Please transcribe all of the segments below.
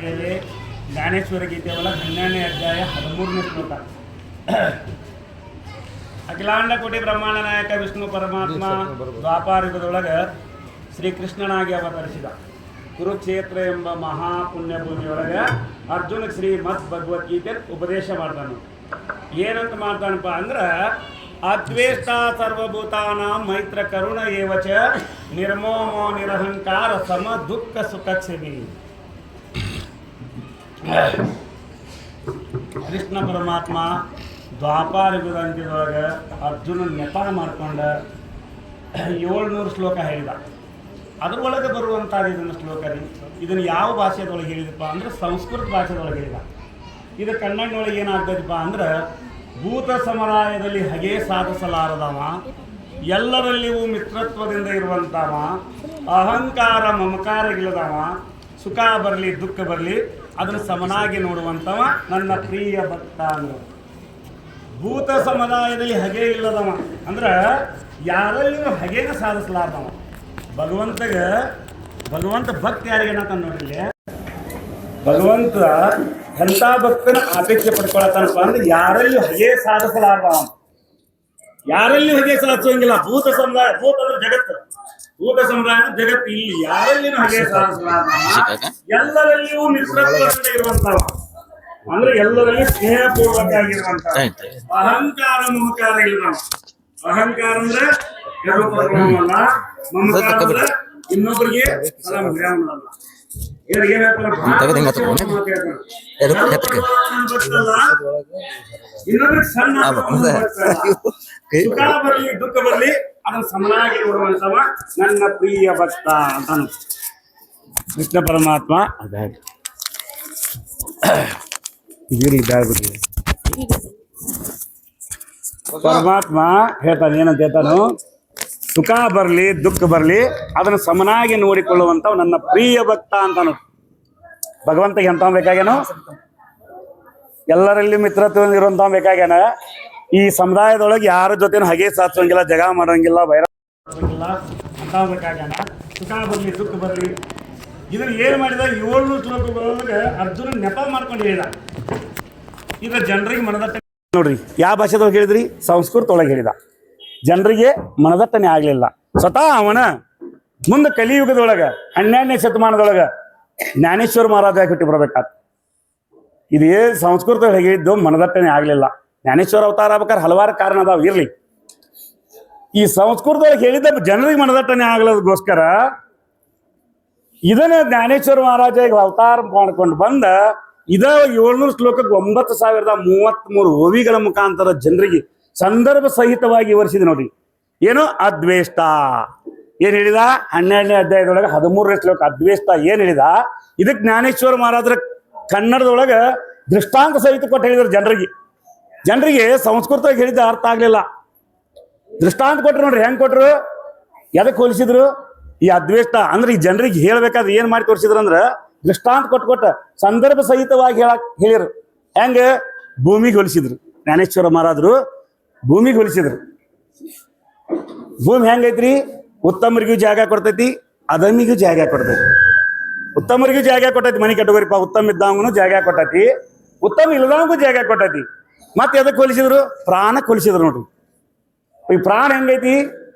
ಸೇವೆ ಜ್ಞಾನೇಶ್ವರ ಗೀತೆ ಒಳಗೆ 12ನೇ ಅಧ್ಯಾಯ 13ನೇ ಶ್ಲೋಕ. ಅಖಿಲಾಂಡ ಕೋಟಿ ಬ್ರಹ್ಮಾಂಡ ನಾಯಕ ವಿಷ್ಣು ಪರಮಾತ್ಮ ದ್ವಾಪಾರಯುಗದೊಳಗೆ ಶ್ರೀಕೃಷ್ಣನಾಗಿ ಅವತರಿಸಿದ. ಕುರುಕ್ಷೇತ್ರ ಎಂಬ ಮಹಾಪುಣ್ಯ ಭೂಮಿಯೊಳಗೆ ಅರ್ಜುನ ಶ್ರೀಮದ್ ಭಗವದ್ಗೀತೆ ಉಪದೇಶ ಮಾಡ್ತಾನೆ. ಏನಂತ ಮಾಡ್ತಾನಪ್ಪ ಅಂದ್ರೆ, ಅದ್ವೇಷ್ಟ ಸರ್ವಭೂತಾನಾಂ ಮೈತ್ರ ಕರುಣ ಏವಚ ನಿರ್ಮೋಮೋ ನಿರಹಂಕಾರ ಸಮ ದುಃಖ ಸುಖಕ್ಷಮಿ. ಕೃಷ್ಣ ಪರಮಾತ್ಮ ದ್ವಾಪಾರಯುಗದ ಅಂತ್ಯದೊಳಗೆ ಅರ್ಜುನ ನೆಪ ಮಾಡ್ಕೊಂಡು 700 ಶ್ಲೋಕ ಹೇಳಿದ. ಅದ್ರೊಳಗೆ ಬರುವಂಥದ್ದು ಇದನ್ನು ಶ್ಲೋಕ ರೀ. ಇದನ್ನು ಯಾವ ಭಾಷೆದೊಳಗೆ ಹೇಳಿದಪ್ಪ ಅಂದ್ರೆ ಸಂಸ್ಕೃತ ಭಾಷೆದೊಳಗೆ ಹೇಳಿದ. ಇದು ಕನ್ನಡದೊಳಗೆ ಏನಾಗ್ತದಪ್ಪ ಅಂದ್ರೆ, ಭೂತ ಸಮುದಾಯದಲ್ಲಿ ಹಗೆ ಸಾಧಿಸಲಾರದವ, ಎಲ್ಲರಲ್ಲಿಯೂ ಮಿತ್ರತ್ವದಿಂದ ಇರುವಂಥವ, ಅಹಂಕಾರ ಮಮಕಾರಗಿಲ್ಲದವ, ಸುಖ ಬರಲಿ ದುಃಖ ಬರಲಿ ಅದನ್ನು ಸಮನಾಗಿ ನೋಡುವಂಥವ ನನ್ನ ಪ್ರಿಯ ಭಕ್ತ ಅಂದರು. ಭೂತ ಸಮುದಾಯದಲ್ಲಿ ಹಗೆ ಇಲ್ಲದವ ಅಂದ್ರೆ ಯಾರಲ್ಲಿಯೂ ಹಗೆನ ಸಾಧಿಸಲಾರ್ದವ. ಭಗವಂತ ಭಕ್ತಿ ಯಾರಿಗೆ ಅನ್ನತಾನ ನೋಡ್ರಿ. ಭಗವಂತ ಎಂಥ ಭಕ್ತನ ಅಪೇಕ್ಷೆ ಪಡ್ಕೊಳತಾನಪ್ಪ ಅಂದ್ರೆ ಯಾರಲ್ಲಿಯೂ ಹಗೆ ಸಾಧಿಸಲಾರ್ದವ, ಯಾರಲ್ಲಿಯೂ ಹಗೆ ಸಾಧಿಸೋಂಗಿಲ್ಲ. ಭೂತ ಅಂದ್ರೆ ಜಗತ್ತು, ಭೂತ ಸಮುದಾಯ ಜಗತ್ತು. ಇಲ್ಲಿ ಯಾರಲ್ಲಿಯೂ ಹಗೆ ಸಾಧಿಸಲಾರ್ದವ, ಎಲ್ಲರಲ್ಲಿಯೂ ಮಿತ್ರತ್ವದಿಂದ ಇರುವಂತವ ಅಂದ್ರೆ ಎಲ್ಲರಲ್ಲಿ ಸ್ನೇಹಪೂರ್ವಕ ಆಗಿರುವಂತವ. ಅಹಂಕಾರ ಮಮಕಾರ ಇಲ್ಲದವ. ಅಹಂಕಾರ ಅಂದ್ರೆ ಗರ್ವಪಡಲ್ಲ, ಮಮಕಾರ ಅಂದ್ರೆ ಇನ್ನೊಬ್ಬರಿಗೆ ಮಾಡಲ್ಲ. ಇನ್ನೊಬ್ರಿಗೆ ಸಣ್ಣ ಸುಖ ಬರಲಿ ದುಃಖ ಬರಲಿ ಅದನ್ನು ಸಮನಾಗಿ ನೋಡುವಂತವ ನನ್ನ ಪ್ರಿಯ ಭಕ್ತ ಅಂತಾನು ಕೃಷ್ಣ ಪರಮಾತ್ಮ. ಪರಮಾತ್ಮ ಹೇಳ್ತಾನೆ, ಏನಂತ ಹೇಳ್ತಾನು, ಸುಖ ಬರಲಿ ದುಃಖ ಬರಲಿ ಅದನ್ನು ಸಮನಾಗಿ ನೋಡಿಕೊಳ್ಳುವಂಥವು ನನ್ನ ಪ್ರಿಯ ಭಕ್ತ ಅಂತಾನು. ಭಗವಂತಗೆ ಎಂತ ಬೇಕಾಗ್ಯಾನು, ಎಲ್ಲರಲ್ಲಿ ಮಿತ್ರತ್ವ ಇರುವಂತ ಬೇಕಾಗ್ಯಾನ. ಈ ಸಮುದಾಯದೊಳಗೆ ಯಾರ ಜೊತೆನೂ ಹಗೆ ಸಾಧಿಸೋಂಗಿಲ್ಲ, ಜಗ ಮಾಡೋಂಗಿಲ್ಲ, ವೈರ ಮಾಡೋಂಗಿಲ್ಲ ಅಂತ ಬೇಕಾಗ್ಯಾನ. ಸುಖ ಬರಲಿ ದುಃಖ ಬರಲಿ ಇದನ್ನು ಏನು ಮಾಡಿದ 700 ಶ್ಲೋಕಗಳೊಳಗೆ ಅರ್ಜುನ ನೆಪ ಮಾಡ್ಕೊಂಡು ಹೇಳಿದ. ಈಗ ಜನರಿಗೆ ಮನದಟ್ಟ ನೋಡ್ರಿ, ಯಾವ ಭಾಷೆದೊಳಗೆ ಹೇಳಿದ್ರಿ? ಸಂಸ್ಕೃತ ಒಳಗೆ ಹೇಳಿದ. ಜನರಿಗೆ ಮನದಟ್ಟನೆ ಆಗಲಿಲ್ಲ. ಸ್ವತಃ ಅವನ ಮುಂದೆ ಕಲಿಯುಗದೊಳಗೆ 12ನೇ ಶತಮಾನದೊಳಗೆ ಜ್ಞಾನೇಶ್ವರ ಮಹಾರಾಜ ಹುಟ್ಟಿ ಬರ್ಬೇಕಾದ. ಇದು ಸಂಸ್ಕೃತ ಹೇಳಿದ್ದು ಮನದಟ್ಟನೆ ಆಗಲಿಲ್ಲ. ಜ್ಞಾನೇಶ್ವರ ಅವತಾರ ಆಗ್ಬೇಕಾದ್ರೆ ಹಲವಾರು ಕಾರಣ ಅದಾವ ಇರಲಿ. ಈ ಸಂಸ್ಕೃತದೊಳಗೆ ಹೇಳಿದ್ದ ಜನರಿಗೆ ಮನದಟ್ಟನೆ ಆಗಲದಕ್ಕೋಸ್ಕರ ಇದನ್ನ ಜ್ಞಾನೇಶ್ವರ ಮಹಾರಾಜ ಅವತಾರ ಮಾಡ್ಕೊಂಡು ಬಂದ. 700 ಶ್ಲೋಕಕ್ಕೆ 9033 ಓವಿಗಳ ಮುಖಾಂತರ ಜನರಿಗೆ ಸಂದರ್ಭ ಸಹಿತವಾಗಿ ವಿವರಿಸಿದೆ ನೋಡ್ರಿ. ಏನು ಅದ್ವೇಷ್ಟ ಏನ್ ಹೇಳಿದ? 12ನೇ ಅಧ್ಯಾಯದೊಳಗೆ 13ನೇ ಶ್ಲೋಕ ಅದ್ವೇಷ್ಟ ಏನ್ ಹೇಳಿದ? ಇದಕ್ಕೆ ಜ್ಞಾನೇಶ್ವರ ಮಹಾರಾಜರ ಕನ್ನಡದೊಳಗೆ ದೃಷ್ಟಾಂತ ಸಹಿತ ಕೊಟ್ಟು ಹೇಳಿದ್ರು ಜನರಿಗೆ ಸಂಸ್ಕೃತ ಹೇಳಿದ ಅರ್ಥ ಆಗ್ಲಿಲ್ಲ. ದೃಷ್ಟಾಂತ ಕೊಟ್ರು ನೋಡ್ರಿ, ಹೆಂಗ್ ಕೊಟ್ರು, ಎದಕ್ಕೆ ಹೋಲಿಸಿದ್ರು? ಈ ಅದ್ವೇಷ್ಟ ಅಂದ್ರೆ ಈ ಜನರಿಗೆ ಹೇಳ್ಬೇಕಾದ್ರೆ ಏನ್ ಮಾಡಿ ತೋರಿಸಿದ್ರು ಅಂದ್ರೆ, ದೃಷ್ಟಾಂತ ಕೊಟ್ಟ ಸಂದರ್ಭ ಸಹಿತವಾಗಿ ಹೇಳಿರು. ಹೆಂಗ? ಭೂಮಿಗೆ ಹೋಲಿಸಿದ್ರು. ಜ್ಞಾನೇಶ್ವರ ಮಹಾರಾಜರು ಭೂಮಿಗೆ ಹೋಲಿಸಿದ್ರು. ಭೂಮಿ ಹೆಂಗೈತ್ರಿ? ಉತ್ತಮರಿಗೂ ಜಾಗ ಕೊಡ್ತೈತಿ, ಅಧಮಿಗೂ ಜಾಗ ಕೊಡ್ತೈತಿ. ಉತ್ತಮರಿಗೂ ಜಾಗ ಕೊಟ್ಟೈತಿ, ಮನೆ ಕಟ್ಟೋರಿಪ್ಪ. ಉತ್ತಮ ಇದ್ದವನು ಜಾಗ ಕೊಟ್ಟೈತಿ, ಉತ್ತಮ ಇಲ್ಲದವನಿಗೂ ಜಾಗ ಕೊಟ್ಟೈತಿ. ಮತ್ತೆ ಎದಕ್ಕೆ ಹೋಲಿಸಿದ್ರು? ಪ್ರಾಣಕ್ಕೆ ಹೋಲಿಸಿದ್ರು ನೋಡ್ರಿ. ಈ ಪ್ರಾಣ ಹೆಂಗೈತಿ?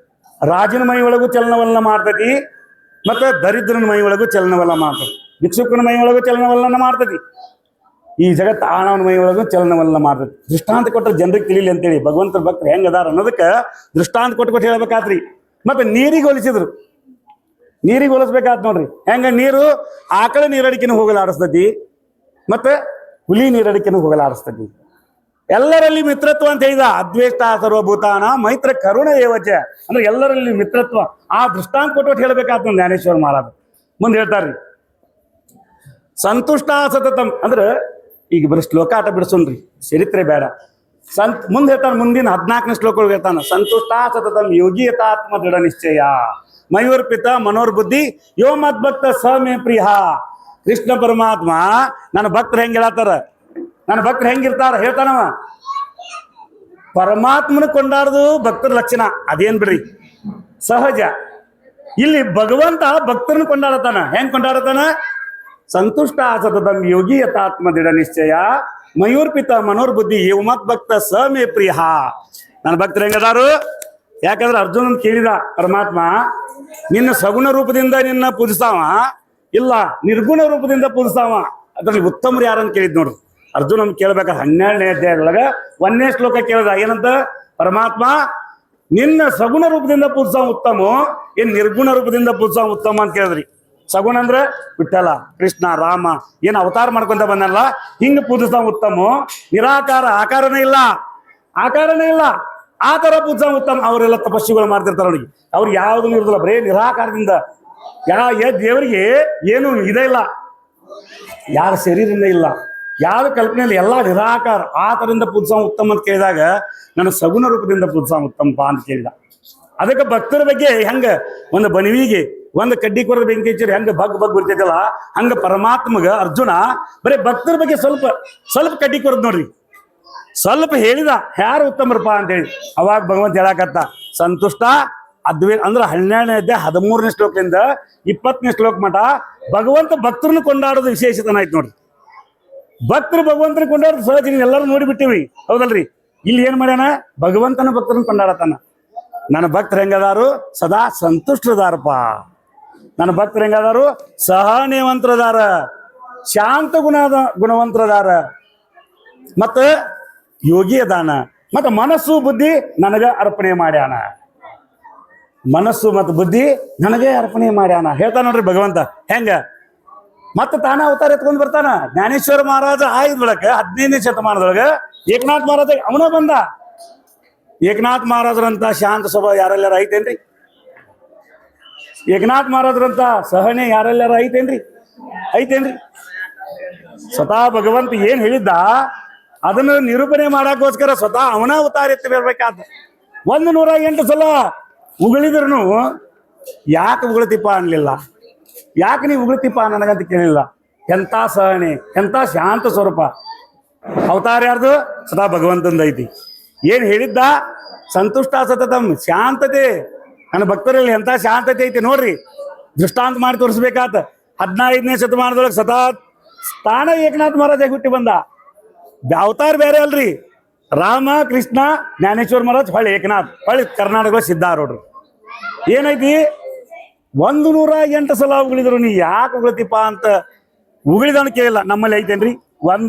ರಾಜನ ಮೈ ಒಳಗೂ ಚಲನವಲನ ಮಾಡ್ತೈತಿ, ಮತ್ತೆ ದರಿದ್ರನ ಮೈ ಒಳಗೂ ಚಲನವಲನ ಮಾಡ್ತೈತಿ, ಭಿಕ್ಷುಕನ ಮೈ ಒಳಗೂ ಚಲನವಲನ ಮಾಡ್ತೈತಿ, ಈ ಜಗತ್ತು ಆಣವನ ಮೈ ಒಳಗೂ ಚಲನವಲನ ಮಾಡ್ತೈತಿ. ದೃಷ್ಟಾಂತ ಕೊಟ್ಟರೆ ಜನರಿಗೆ ತಿಳಿಲಿ ಅಂತೇಳಿ ಭಗವಂತರ ಭಕ್ತರು ಹೆಂಗ್ ಅದಾರ ಅನ್ನೋದಕ್ಕೆ ದೃಷ್ಟಾಂತ ಕೊಟ್ಟು ಹೇಳ್ಬೇಕಾತ್ರಿ. ಮತ್ತೆ ನೀರಿಗೆ ಹೋಲಿಸಿದ್ರು. ನೀರಿಗೆ ಹೋಲಿಸ್ಬೇಕಾತ್ ನೋಡ್ರಿ. ಹೆಂಗ? ನೀರು ಆಕಳ ನೀರಡಿಕೆನೂ ಹೋಗಲಾಡಿಸ್ತೈತಿ, ಮತ್ತೆ ಹುಲಿ ನೀರಡಿಕೆನೂ ಹೋಗಲಾಡಿಸ್ತೈತಿ. ಎಲ್ಲರಲ್ಲಿ ಮಿತ್ರತ್ವ ಅಂತ ಹೇಳಿದ. ಅದ್ವೇಷ್ಟ ಸರ್ವಭೂತಾನ ಮೈತ್ರ ಕರುಣ ಏವಚ ಅಂದ್ರೆ ಎಲ್ಲರಲ್ಲಿ ಮಿತ್ರತ್ವ. ಆ ದೃಷ್ಟಾಂತ ಕೊಟ್ಟು ಹೇಳ್ಬೇಕಾತ್ ಜ್ಞಾನೇಶ್ವರ ಮಹಾರಾಜ ಮುಂದೆ ಹೇಳ್ತಾರ್ರಿ. ಸಂತುಷ್ಟ ಸತತಂ ಅಂದ್ರೆ ಈಗ ಬರೀ ಶ್ಲೋಕ ಆಟ ಬಿಡಿಸೋನ್ರಿ, ಚರಿತ್ರೆ ಬೇಡ. ಮುಂದೆ ಹೇಳ್ತಾನೆ, ಮುಂದಿನ 14ನೇ ಶ್ಲೋಕ ಹೇಳ್ತಾನ, ಸಂತುಷ್ಟ ಸತತಂ ಯೋಗಿಯತಾತ್ಮ ದೃಢ ನಿಶ್ಚಯ ಮಯೂರ್ಪಿತ ಮನೋರ್ಬುದ್ಧಿ ಯೋ ಮದ್ಭಕ್ತ ಸ ಮೇ ಪ್ರಿಯ. ಕೃಷ್ಣ ಪರಮಾತ್ಮ ನನ್ನ ಭಕ್ತರು ಹೆಂಗ್ ಹೇಳತ್ತಾರ, ನನ್ನ ಭಕ್ತರು ಹೆಂಗಿರ್ತಾರ ಹೇಳ್ತಾನವ. ಪರಮಾತ್ಮನ ಕೊಂಡಾಡ್ದು ಭಕ್ತರ ಲಕ್ಷಣ ಅದೇನ್ ಬಿಡ್ರಿ, ಸಹಜ. ಇಲ್ಲಿ ಭಗವಂತ ಭಕ್ತರನ್ನ ಕೊಂಡಾಡತಾನ. ಹೆಂಗ್ ಕೊಂಡಾಡತಾನ? ಸಂತುಷ್ಟ ಸತತಂ ಯೋಗಿ ಯಥಾತ್ಮ ದೃಢ ನಿಶ್ಚಯ ಮಯೂರ್ಪಿತ ಮನೋರ್ಬುದ್ಧಿ ಮತ್ ಭಕ್ತ ಸ ಮೇ ಪ್ರಿಯ. ನನ್ನ ಭಕ್ತರು ಹೆಂಗದಾರು? ಯಾಕಂದ್ರೆ ಅರ್ಜುನನ್ ಕೇಳಿದ ಪರಮಾತ್ಮ, ನಿನ್ನ ಸಗುಣ ರೂಪದಿಂದ ನಿನ್ನ ಪೂಜಿಸ್ತಾವ, ಇಲ್ಲ ನಿರ್ಗುಣ ರೂಪದಿಂದ ಪೂಜಿಸ್ತಾವ, ಅದ್ರಲ್ಲಿ ಉತ್ತಮರು ಯಾರನ್ನು ಕೇಳಿದ್ ನೋಡ್ರಿ. ಅರ್ಜುನನ್ ಕೇಳ್ಬೇಕಾದ್ರೆ 12ನೇ ಅಧ್ಯಾಯದೊಳಗ 1ನೇ ಶ್ಲೋಕ ಕೇಳಿದ ಏನಂತ? ಪರಮಾತ್ಮ, ನಿನ್ನ ಸಗುಣ ರೂಪದಿಂದ ಪೂಜಿಸ್ತಾವ ಉತ್ತಮ, ಏನ್ ನಿರ್ಗುಣ ರೂಪದಿಂದ ಪೂಜಿಸ್ತಾವ ಉತ್ತಮ ಅಂತ ಕೇಳಿದ್ರಿ. ಸಗುಣ ಅಂದ್ರೆ ವಿಠಲ, ಕೃಷ್ಣ, ರಾಮ ಏನ್ ಅವತಾರ ಮಾಡ್ಕೊಂತ ಬಂದಲ್ಲ, ಹಿಂಗ ಪೂಜಿಸ್ತಾವ ಉತ್ತಮ. ನಿರಾಕಾರ, ಆಕಾರನೇ ಇಲ್ಲ, ಆಕಾರನೇ ಇಲ್ಲ, ಆ ತರ ಪೂಜಿಸ್ತಾವ ಉತ್ತಮ. ಅವರೆಲ್ಲ ತಪಸ್ಸುಗಳು ಮಾಡ್ತಿರ್ತಾರ ಅವ್ರಿಗೆ, ಅವ್ರಿಗೆ ಯಾವ್ದು ಇರುದಿಲ್ಲ, ಬರೇ ನಿರಾಕಾರದಿಂದ. ದೇವರಿಗೆ ಏನು ಇದೇ ಇಲ್ಲ, ಯಾರ ಶರೀರನೇ ಇಲ್ಲ, ಯಾವ ಕಲ್ಪನೆಯಲ್ಲಿ ಎಲ್ಲ ನಿರಾಕಾರ. ಆ ತರದಿಂದ ಪೂಜಿಸ್ತಾವ ಉತ್ತಮ ಅಂತ ಕೇಳಿದಾಗ ನನ್ನ ಸಗುಣ ರೂಪದಿಂದ ಪೂಜಿಸ್ತಾವ ಉತ್ತಮಪ್ಪ ಅಂತ ಕೇಳಿದ. ಅದಕ್ಕೆ ಭಕ್ತರ ಬಗ್ಗೆ ಹೆಂಗ ಒಂದು ಬಣವಿಗೆ ಒಂದು ಕಡ್ಡಿ ಕೊರದ ಬೆಂಕಿ ಹಚ್ಚಿರಿ ಹೆಂಗ ಬಗ್ ಬಿಡ್ತೈತಲ್ಲ, ಹಂಗ ಪರಮಾತ್ಮಗ ಅರ್ಜುನ ಬರೀ ಭಕ್ತರ ಬಗ್ಗೆ ಸ್ವಲ್ಪ ಕಡ್ಡಿ ಕೊರದ್ ನೋಡ್ರಿ, ಸ್ವಲ್ಪ ಹೇಳಿದ ಯಾರು ಉತ್ತಮರಪ್ಪ ಅಂತೇಳಿ. ಅವಾಗ ಭಗವಂತ ಹೇಳಕತ್ತ, ಸಂತುಷ್ಟ ಅದ್ವೇ ಅಂದ್ರೆ 12ನೇ ಅಧ್ಯಾಯ 13ನೇ ಶ್ಲೋಕದಿಂದ 20ನೇ ಶ್ಲೋಕ ಮಠ ಭಗವಂತ ಭಕ್ತರನ್ನು ಕೊಂಡಾಡೋದು ವಿಶೇಷತನ ಆಯ್ತು ನೋಡ್ರಿ. ಭಕ್ತರು ಭಗವಂತನ ಕೊಂಡಾಡೋದು ಸಹಜ, ನೀವು ಎಲ್ಲರೂ ನೋಡಿಬಿಟ್ಟಿವಿ, ಹೌದಲ್ರಿ? ಇಲ್ಲಿ ಏನ್ ಮಾಡ್ಯಾನ? ಭಗವಂತನ ಭಕ್ತರನ್ನು ಕೊಂಡಾಡತಾನ. ನನ್ನ ಭಕ್ತರು ಹೆಂಗದಾರು? ಸದಾ ಸಂತುಷ್ಟದಾರಪ್ಪ. ನನ್ನ ಭಕ್ತರು ಹೆಂಗದಾರು? ಸಹನೇವಂತರದಾರ, ಶಾಂತ ಗುಣವಂತರದಾರ, ಮತ್ತ ಯೋಗಿ ಅದಾನ, ಮತ್ತ ಮನಸ್ಸು ಬುದ್ಧಿ ನನಗ ಅರ್ಪಣೆ ಮಾಡ್ಯಾನ. ಮನಸ್ಸು ಮತ್ತು ಬುದ್ಧಿ ನನಗೆ ಅರ್ಪಣೆ ಮಾಡ್ಯಾನ ಹೇಳ್ತಾನ ನೋಡ್ರಿ ಭಗವಂತ. ಹೆಂಗ? ಮತ್ತೆ ತಾನ ಅವತಾರ ಎತ್ಕೊಂಡ್ ಬರ್ತಾನ. ಜ್ಞಾನೇಶ್ವರ ಮಹಾರಾಜ ಆಯ್ದ ಬಳಕ 15ನೇ ಶತಮಾನದೊಳಗ ಏಕನಾಥ್ ಮಹಾರಾಜ ಅವನ ಬಂದ. ಏಕನಾಥ್ ಮಹಾರಾಜರಂತ ಶಾಂತ ಸ್ವಭಾವ ಯಾರೆಲ್ಲಾರ ಐತೇನ್ರಿ? ಏಕನಾಥ್ ಮಹಾರಾಜರಂತ ಸಹನೆ ಯಾರೆಲ್ಲಾರ ಐತೇನ್ರಿ? ಸ್ವತಃ ಭಗವಂತ ಏನ್ ಹೇಳಿದ್ದ ಅದನ್ನು ನಿರೂಪಣೆ ಮಾಡಕ್ಕೋಸ್ಕರ ಸ್ವತಃ ಅವನ ಅವತಾರ ಎತ್ತಿ ಬರ್ಬೇಕಾದ. 108 ಸಲ ಉಗಳಿದ್ರು ಯಾಕೆ ಉಗುಳ್ತಿಪ್ಪ ಅನ್ಲಿಲ್ಲ, ಯಾಕೆ ನೀವು ಉಗುಳ್ತಿಪ್ಪ ನನಗಂತ ಕೇಳಿಲ್ಲ. ಎಂತ ಸಹನೆ, ಎಂತ ಶಾಂತ ಸ್ವರೂಪ. ಅವತಾರ ಯಾರ್ದು? ಸದಾ ಭಗವಂತಂದ ಐತಿ. ಏನ್ ಹೇಳಿದ್ದ? ಸಂತುಷ್ಟ ಸತತಂ, ಶಾಂತತೆ. ನನ್ನ ಭಕ್ತರಲ್ಲಿ ಎಂತ ಶಾಂತತೆ ಐತಿ ನೋಡ್ರಿ, ದೃಷ್ಟಾಂತ ಮಾಡಿ ತೋರಿಸ್ಬೇಕಾತ. 15ನೇ ಶತಮಾನದೊಳಗೆ ಸದಾ ತಾನ ಏಕನಾಥ್ ಮಹಾರಾಜ ಹುಟ್ಟಿ ಬಂದ. ಅವತಾರ ಬೇರೆ ಅಲ್ರಿ, ರಾಮ, ಕೃಷ್ಣ, ಜ್ಞಾನೇಶ್ವರ ಮಹಾರಾಜ್, ಹೊಳ್ಳಿ ಏಕನಾಥ್, ಹೊಳ್ಳಿ ಕರ್ನಾಟಕ ಸಿದ್ಧಾರೂಢರು. ಏನೈತಿ? 108 ಸಲ ಉಗಳಿದ್ರು ನೀ ಯಾಕೆ ಉಗಳತಿಪ್ಪ ಅಂತ ಉಗಳಿದವನು ಕೇಳಿಲ್ಲ. ನಮ್ಮಲ್ಲಿ ಐತೇನ್ರಿ?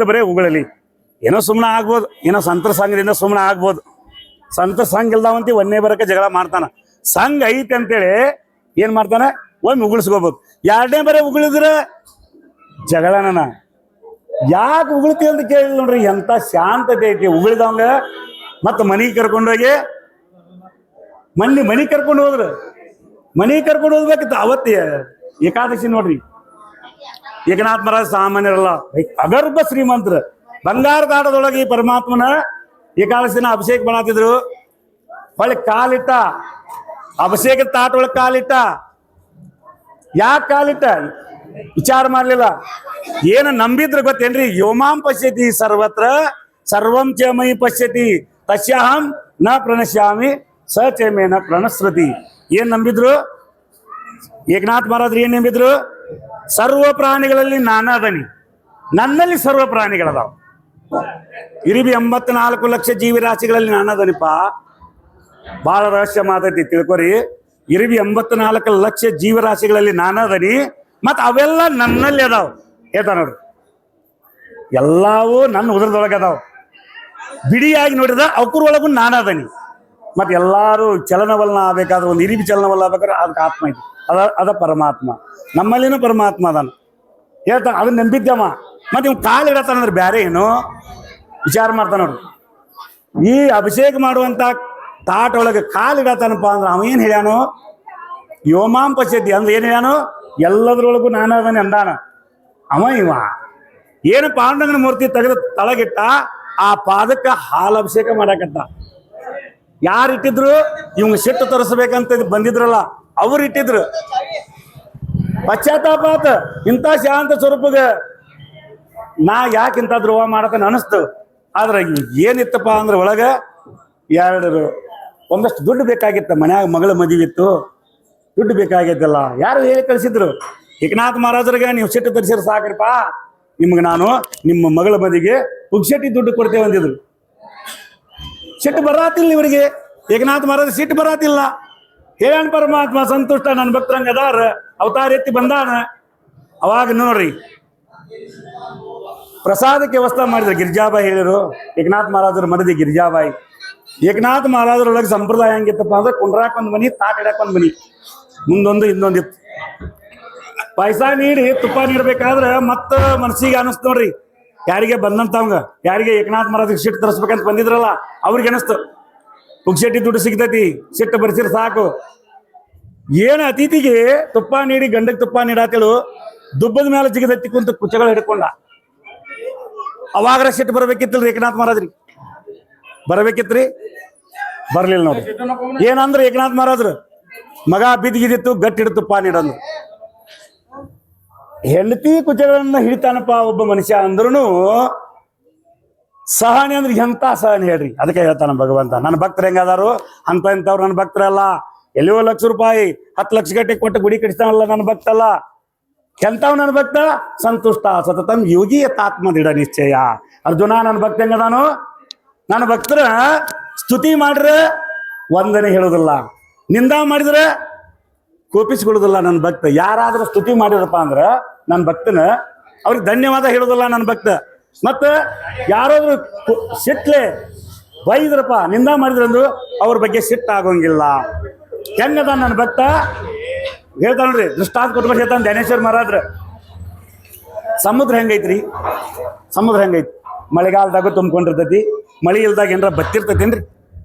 ಬರೇ ಉಗಳಲಿ, ಏನೋ ಸುಮ್ಮನೆ ಆಗ್ಬೋದು, ಏನೋ ಸಂತರ ಸಂಘದಿಂದ ಸುಮ್ಮನೆ ಆಗ್ಬೋದು. ಸಂತ ಸಂಘ ಇಲ್ದಾವಂತಿ 1ನೇ ಬರಕ್ಕೆ ಜಗಳ ಮಾಡ್ತಾನ. ಸಂಘ ಐತೆ ಅಂತೇಳಿ ಏನ್ ಮಾಡ್ತಾನ? ಒಮ್ಮೆ ಉಗುಳಿಸ್ಕೋಬಹುದು. 2ನೇ ಬರೇ ಉಗಳಿದ್ರೆ ಜಗಳನ. ಯಾಕೆ ಉಗುಳ್ತಿ ಅಂತ ಕೇಳಿ ನೋಡ್ರಿ, ಎಂತ ಶಾಂತತೆ ಐತಿ ಉಗಳಿದವಂಗ. ಮತ್ತ ಮನಿಗೆ ಕರ್ಕೊಂಡೋಗಿ ಮನಿ ಕರ್ಕೊಂಡು ಹೋದ್ರು, ಮನಿಗೆ ಕರ್ಕೊಂಡು ಹೋಗ್ಬೇಕಿತ್ತು. ಅವತ್ತೇ ಏಕಾದಶಿ ನೋಡ್ರಿ. ಏಕನಾಥ್ ಮಹಾರಾಜ್ ಸಾಮಾನ್ಯರಲ್ಲ, ಅಗರ್ಭ ಶ್ರೀಮಂತರ. ಬಂಗಾರದ ಆಟದೊಳಗೆ ಈ ಪರಮಾತ್ಮನ ಏಕಾದಶಿನ ಅಭಿಷೇಕ ಮಾಡತ್ತಿದ್ರು. ಹೊಳ್ಳಿ ಕಾಲಿಟ್ಟ, ಅಭಿಷೇಕದ ತಾಟ ಒಳಗೆ ಕಾಲಿಟ್ಟ. ಯಾಕೆ ಕಾಲಿಟ್ಟ? ವಿಚಾರ ಮಾಡ್ಲಿಲ್ಲ. ಏನು ನಂಬಿದ್ರ ಗೊತ್ತೇನ್ರಿ? ಯೋಮಾಂ ಪಶ್ಯತಿ ಸರ್ವತ್ರ ಸರ್ವಂ ಚ ಮಯಿ ಪಶ್ಯತಿ ತಸ್ಯಾಹಂ ನ ಪ್ರಣಶ್ಯಾಮಿ ಸ ಚಮೇನ ಪ್ರಣಶ್ರತಿ. ಏನ್ ನಂಬಿದ್ರು? ಏಕನಾಥ್ ಮಹಾರಾಜರು ಏನ್ ನಂಬಿದ್ರು? ಸರ್ವ ಪ್ರಾಣಿಗಳಲ್ಲಿ ನಾನದನಿ, ನನ್ನಲ್ಲಿ ಸರ್ವ ಪ್ರಾಣಿಗಳದಾವ. ಇರಿಬಿ 84 ಲಕ್ಷ ಜೀವಿರಾಶಿಗಳಲ್ಲಿ ನಾನದನಿಪ್ಪ. ಬಹಳ ರಹಸ್ಯ ಮಾತೈತಿ, ತಿಳ್ಕೊರಿ. ಇರಿಬಿ 84 ಲಕ್ಷ ಜೀವರಾಶಿಗಳಲ್ಲಿ ನಾನದನಿ, ಮತ್ ಅವೆಲ್ಲ ನನ್ನಲ್ಲಿ ಅದಾವ. ಹೇಳ್ತಾ ನೋಡ್ರಿ, ಎಲ್ಲವೂ ನನ್ನ ಉದರದೊಳಗೆ ಅದಾವ. ಬಿಡಿಯಾಗಿ ನೋಡಿದ ಅವಕರೊಳಗೂ ನಾನದನಿ. ಮತ್ತೆ ಎಲ್ಲಾರು ಚಲನವಲನ ಆಗ್ಬೇಕಾದ್ರೆ, ಒಂದು ಇರಿಬಿ ಚಲನವಲನ ಆಗ್ಬೇಕಾದ್ರೆ ಅದಕ್ಕೆ ಆತ್ಮ ಐತಿ, ಅದ ಪರಮಾತ್ಮ. ನಮ್ಮಲ್ಲಿನೂ ಪರಮಾತ್ಮ ಅದಾನ ಹೇಳ್ತಾನ. ಅದನ್ನ ನಂಬಿದ್ದಮ್ಮ. ಮತ್ತೆ ಇವ್ ಕಾಲು ಇಡತಾನಂದ್ರೆ ಬ್ಯಾರೆ ಏನು ವಿಚಾರ ಮಾಡ್ತಾನ ನೋಡ್ರಿ. ಈ ಅಭಿಷೇಕ ಮಾಡುವಂತ ತಾಟ ಒಳಗೆ ಕಾಲು ಇಡತಾನಪ್ಪ ಅಂದ್ರೆ ಅವ ಏನ್ ಹೇಳ್ಯಾನು? ಯೋಮಾಂ ಪಶ್ಯತಿ ಅಂದ್ರೆ ಏನ್ ಹೇಳ್ಯಾನು? ಎಲ್ಲದ್ರೊಳಗೂ ನಾನದನಿ ಅಂದಾನ ಅವ. ಇವ ಏನು ಪಾಂಡುರಂಗನ ಮೂರ್ತಿ ತೆಗೆದು ತಳಗಿಟ್ಟ, ಆ ಪಾದಕ್ಕೆ ಹಾಲು ಅಭಿಷೇಕ ಮಾಡಕತ್ತ. ಯಾರು ಇಟ್ಟಿದ್ರು? ಇವಂಗ ಸಿಟ್ಟು ತರಿಸ್ಬೇಕಂತ ಬಂದಿದ್ರಲ್ಲ ಅವ್ರು ಇಟ್ಟಿದ್ರು. ಪಶ್ಚಾತ್ತಾಪಾತ ಇಂಥ ಶಾಂತ ಸ್ವರೂಪಗ ನಾ ಯಾಕೆ ಇಂಥ ದ್ರೋಹ ಮಾಡತಾನೆ ಅನಿಸ್ತು. ಆದ್ರೆ ಏನಿತ್ತಪ್ಪ ಅಂದ್ರೆ ಒಳಗ ಒಂದಷ್ಟು ದುಡ್ಡು ಬೇಕಾಗಿತ್ತ. ಮನ್ಯಾಗ ಮಗಳ ಮದುವೆ ಇತ್ತು, ದುಡ್ಡು ಬೇಕಾಗಿದ್ದಲ್ಲ. ಯಾರು ಹೇಳಿ ಕಳಿಸಿದ್ರು? ಏಕನಾಥ್ ಮಹಾರಾಜರಿಗೆ ನೀವು ಸಿಟ್ಟು ತರಿಸಿದ್ರೆ ಸಾಕ್ರಿಪ್ಪ, ನಿಮ್ಗೆ ನಾನು ನಿಮ್ಮ ಮಗಳ ಮದಿಗೆ ಪುಗ್ಸೆಟ್ಟಿ ದುಡ್ಡು ಕೊಡ್ತೇವೆ ಅಂದಿದ್ರು. ಸಿಟ್ಟು ಬರಾತಿಲ್ಲ ಇವರಿಗೆ, ಏಕನಾಥ್ ಮಹಾರಾಜ ಸಿಟ್ಟು ಬರಾತಿಲ್ಲ. ಹೇಳಣ ಪರಮಾತ್ಮ ಸಂತುಷ್ಟ, ನನ್ನ ಭಕ್ತರಂಗ ಅದಾರ, ಅವತಾರ ಎತ್ತಿ ಬಂದಾನ. ಅವಾಗ ನೋಡ್ರಿ ಪ್ರಸಾದಕ್ಕೆ ವ್ಯವಸ್ಥೆ ಮಾಡಿದ್ರು. ಗಿರಿಜಾಬಾಯಿ ಹೇಳಿರು, ಏಕನಾಥ್ ಮಹಾರಾಜರ ಮನದಿ ಗಿರಿಜಾಬಾಯಿ. ಏಕನಾಥ್ ಮಹಾರಾಜರೊಳಗೆ ಸಂಪ್ರದಾಯ ಹೆಂಗಿತ್ತಪ್ಪ ಅಂದ್ರೆ ಕುಂಡ್ರಾಕ್ ಒಂದ್ ಮನಿ, ತಾಟ್ ಇಡಕ್ ಒಂದ್ ಮನಿ, ಮುಂದೊಂದು ಇನ್ನೊಂದಿತ್ತು. ಪಾಯಸ ನೀಡಿ ತುಪ್ಪ ನೀಡ್ಬೇಕಾದ್ರೆ ಮತ್ತ ಮನಸ್ಸಿಗೆ ಅನಿಸ್ತು ನೋಡ್ರಿ, ಯಾರಿಗೆ ಬಂದಂತವಂಗ, ಯಾರಿಗೆ ಏಕನಾಥ್ ಮಹಾರಾಜ್ ಸಿಟ್ಟು ತರಿಸ್ಬೇಕಂತ ಬಂದಿದ್ರಲ್ಲ ಅವ್ರಿಗೆ ಅನಿಸ್ತು ಪುಗ್ಸೆಟ್ಟಿ ದುಡ್ಡು ಸಿಗ್ತೈತಿ, ಸಿಟ್ಟು ಬರ್ಸಿರ್ ಸಾಕು. ಏನು ಅತಿಥಿಗೆ ತುಪ್ಪ ನೀಡಿ ಗಂಡಕ್ಕೆ ತುಪ್ಪ ನೀಡಾತೇಳು, ದುಬ್ಬದ ಮೇಲೆ ಜಿಗದತ್ತಿ ಕುಂತ ಕುಚ್ಚಗಳು ಹಿಡ್ಕೊಂಡ. ಅವಾಗ್ರ ಸಿಟ್ಟು ಬರ್ಬೇಕಿತ್ತಲ್ರಿ ಏಕನಾಥ್ ಮಹಾರಾಜ್ರಿ, ಬರ್ಬೇಕಿತ್ರಿ, ಬರ್ಲಿಲ್ಲ ನೋಡ್ರಿ. ಏನಂದ್ರೆ ಏಕನಾಥ್ ಮಹಾರಾಜ್ರು ಮಗ ಬಿದ್ದಿಗಿದಿತ್ತು, ಗಟ್ಟಿ ಹಿಡಿದು ತುಪ್ಪ ನೀಡಂದ್ರು. ಹೆಂಡತಿ ಕುಚ್ಚಗಳನ್ನ ಹಿಡಿತಾನಪ್ಪ ಒಬ್ಬ ಮನುಷ್ಯ ಅಂದ್ರೂ ಸಹನೆ ಅಂದ್ರೆ ಎಂತ ಸಹನೆ ಹೇಳ್ರಿ. ಅದಕ್ಕೆ ಹೇಳ್ತಾನ ಭಗವಂತ, ನನ್ನ ಭಕ್ತರು ಹೆಂಗದಾರು ಅಂತ ಇಂಥವ್ರು ನನ್ನ ಭಕ್ತರಲ್ಲ. ಎಲ್ಲಿಯೋ ಲಕ್ಷ ರೂಪಾಯಿ 10 ಲಕ್ಷ ಗಟ್ಟೆ ಕೊಟ್ಟು ಗುಡಿ ಕಟ್ಟಿಸ್ತಾನಲ್ಲ ನನ್ನ ಭಕ್ತ ಅಲ್ಲ. ಎಂಥವ್ ನನ್ನ ಭಕ್ತ? ಸಂತುಷ್ಟ ಸತತಂ ಯೋಗಿ ಯಥಾತ್ಮ ದೃಢ ನಿಶ್ಚಯ. ಅರ್ಜುನ ನನ್ನ ಭಕ್ತ ಹೆಂಗದಾನು? ನನ್ನ ಭಕ್ತರ ಸ್ತುತಿ ಮಾಡ್ರೆ ವಂದನೆ ಹೇಳೋದಿಲ್ಲ, ನಿಂದ ಮಾಡಿದ್ರೆ ಕೋಪಿಸ್ಕೊಳ್ಳೋದಿಲ್ಲ ನನ್ನ ಭಕ್ತ. ಯಾರಾದ್ರೂ ಸ್ತುತಿ ಮಾಡಿದ್ರಪ್ಪ ಅಂದ್ರ ನನ್ನ ಭಕ್ತನ ಅವ್ರಿಗೆ ಧನ್ಯವಾದ ಹೇಳೋದಿಲ್ಲ ನನ್ನ ಭಕ್ತ. ಮತ್ತ ಯಾರಾದ್ರೂ ಸಿಟ್ಲೆ ಬೈದ್ರಪ್ಪ, ನಿಂದ ಮಾಡಿದ್ರಂದು ಅವ್ರ ಬಗ್ಗೆ ಸಿಟ್ಟು ಆಗೋಂಗಿಲ್ಲ. ಹೆಂಗದ ನನ್ನ ಭಕ್ತ ಹೇಳ್ತಾನ್ರಿ, ದೃಷ್ಟಾಂತ ಕೊಟ್ಬಿಟ್ಟು ಹೇಳ್ತಾನೆ ಜ್ಞಾನೇಶ್ವರ ಮಹಾರಾಜ್ರ. ಸಮುದ್ರ ಹೆಂಗೈತ್ರಿ? ಸಮುದ್ರ ಹೆಂಗೈತಿ? ಮಳೆಗಾಲದಾಗ ತುಂಬ್ಕೊಂಡಿರ್ತೈತಿ, ಮಳಿ ಇಲ್ದಾಗ ಏನಾರ ಬತ್ತಿರ್ತೈತೇನ್ರಿ?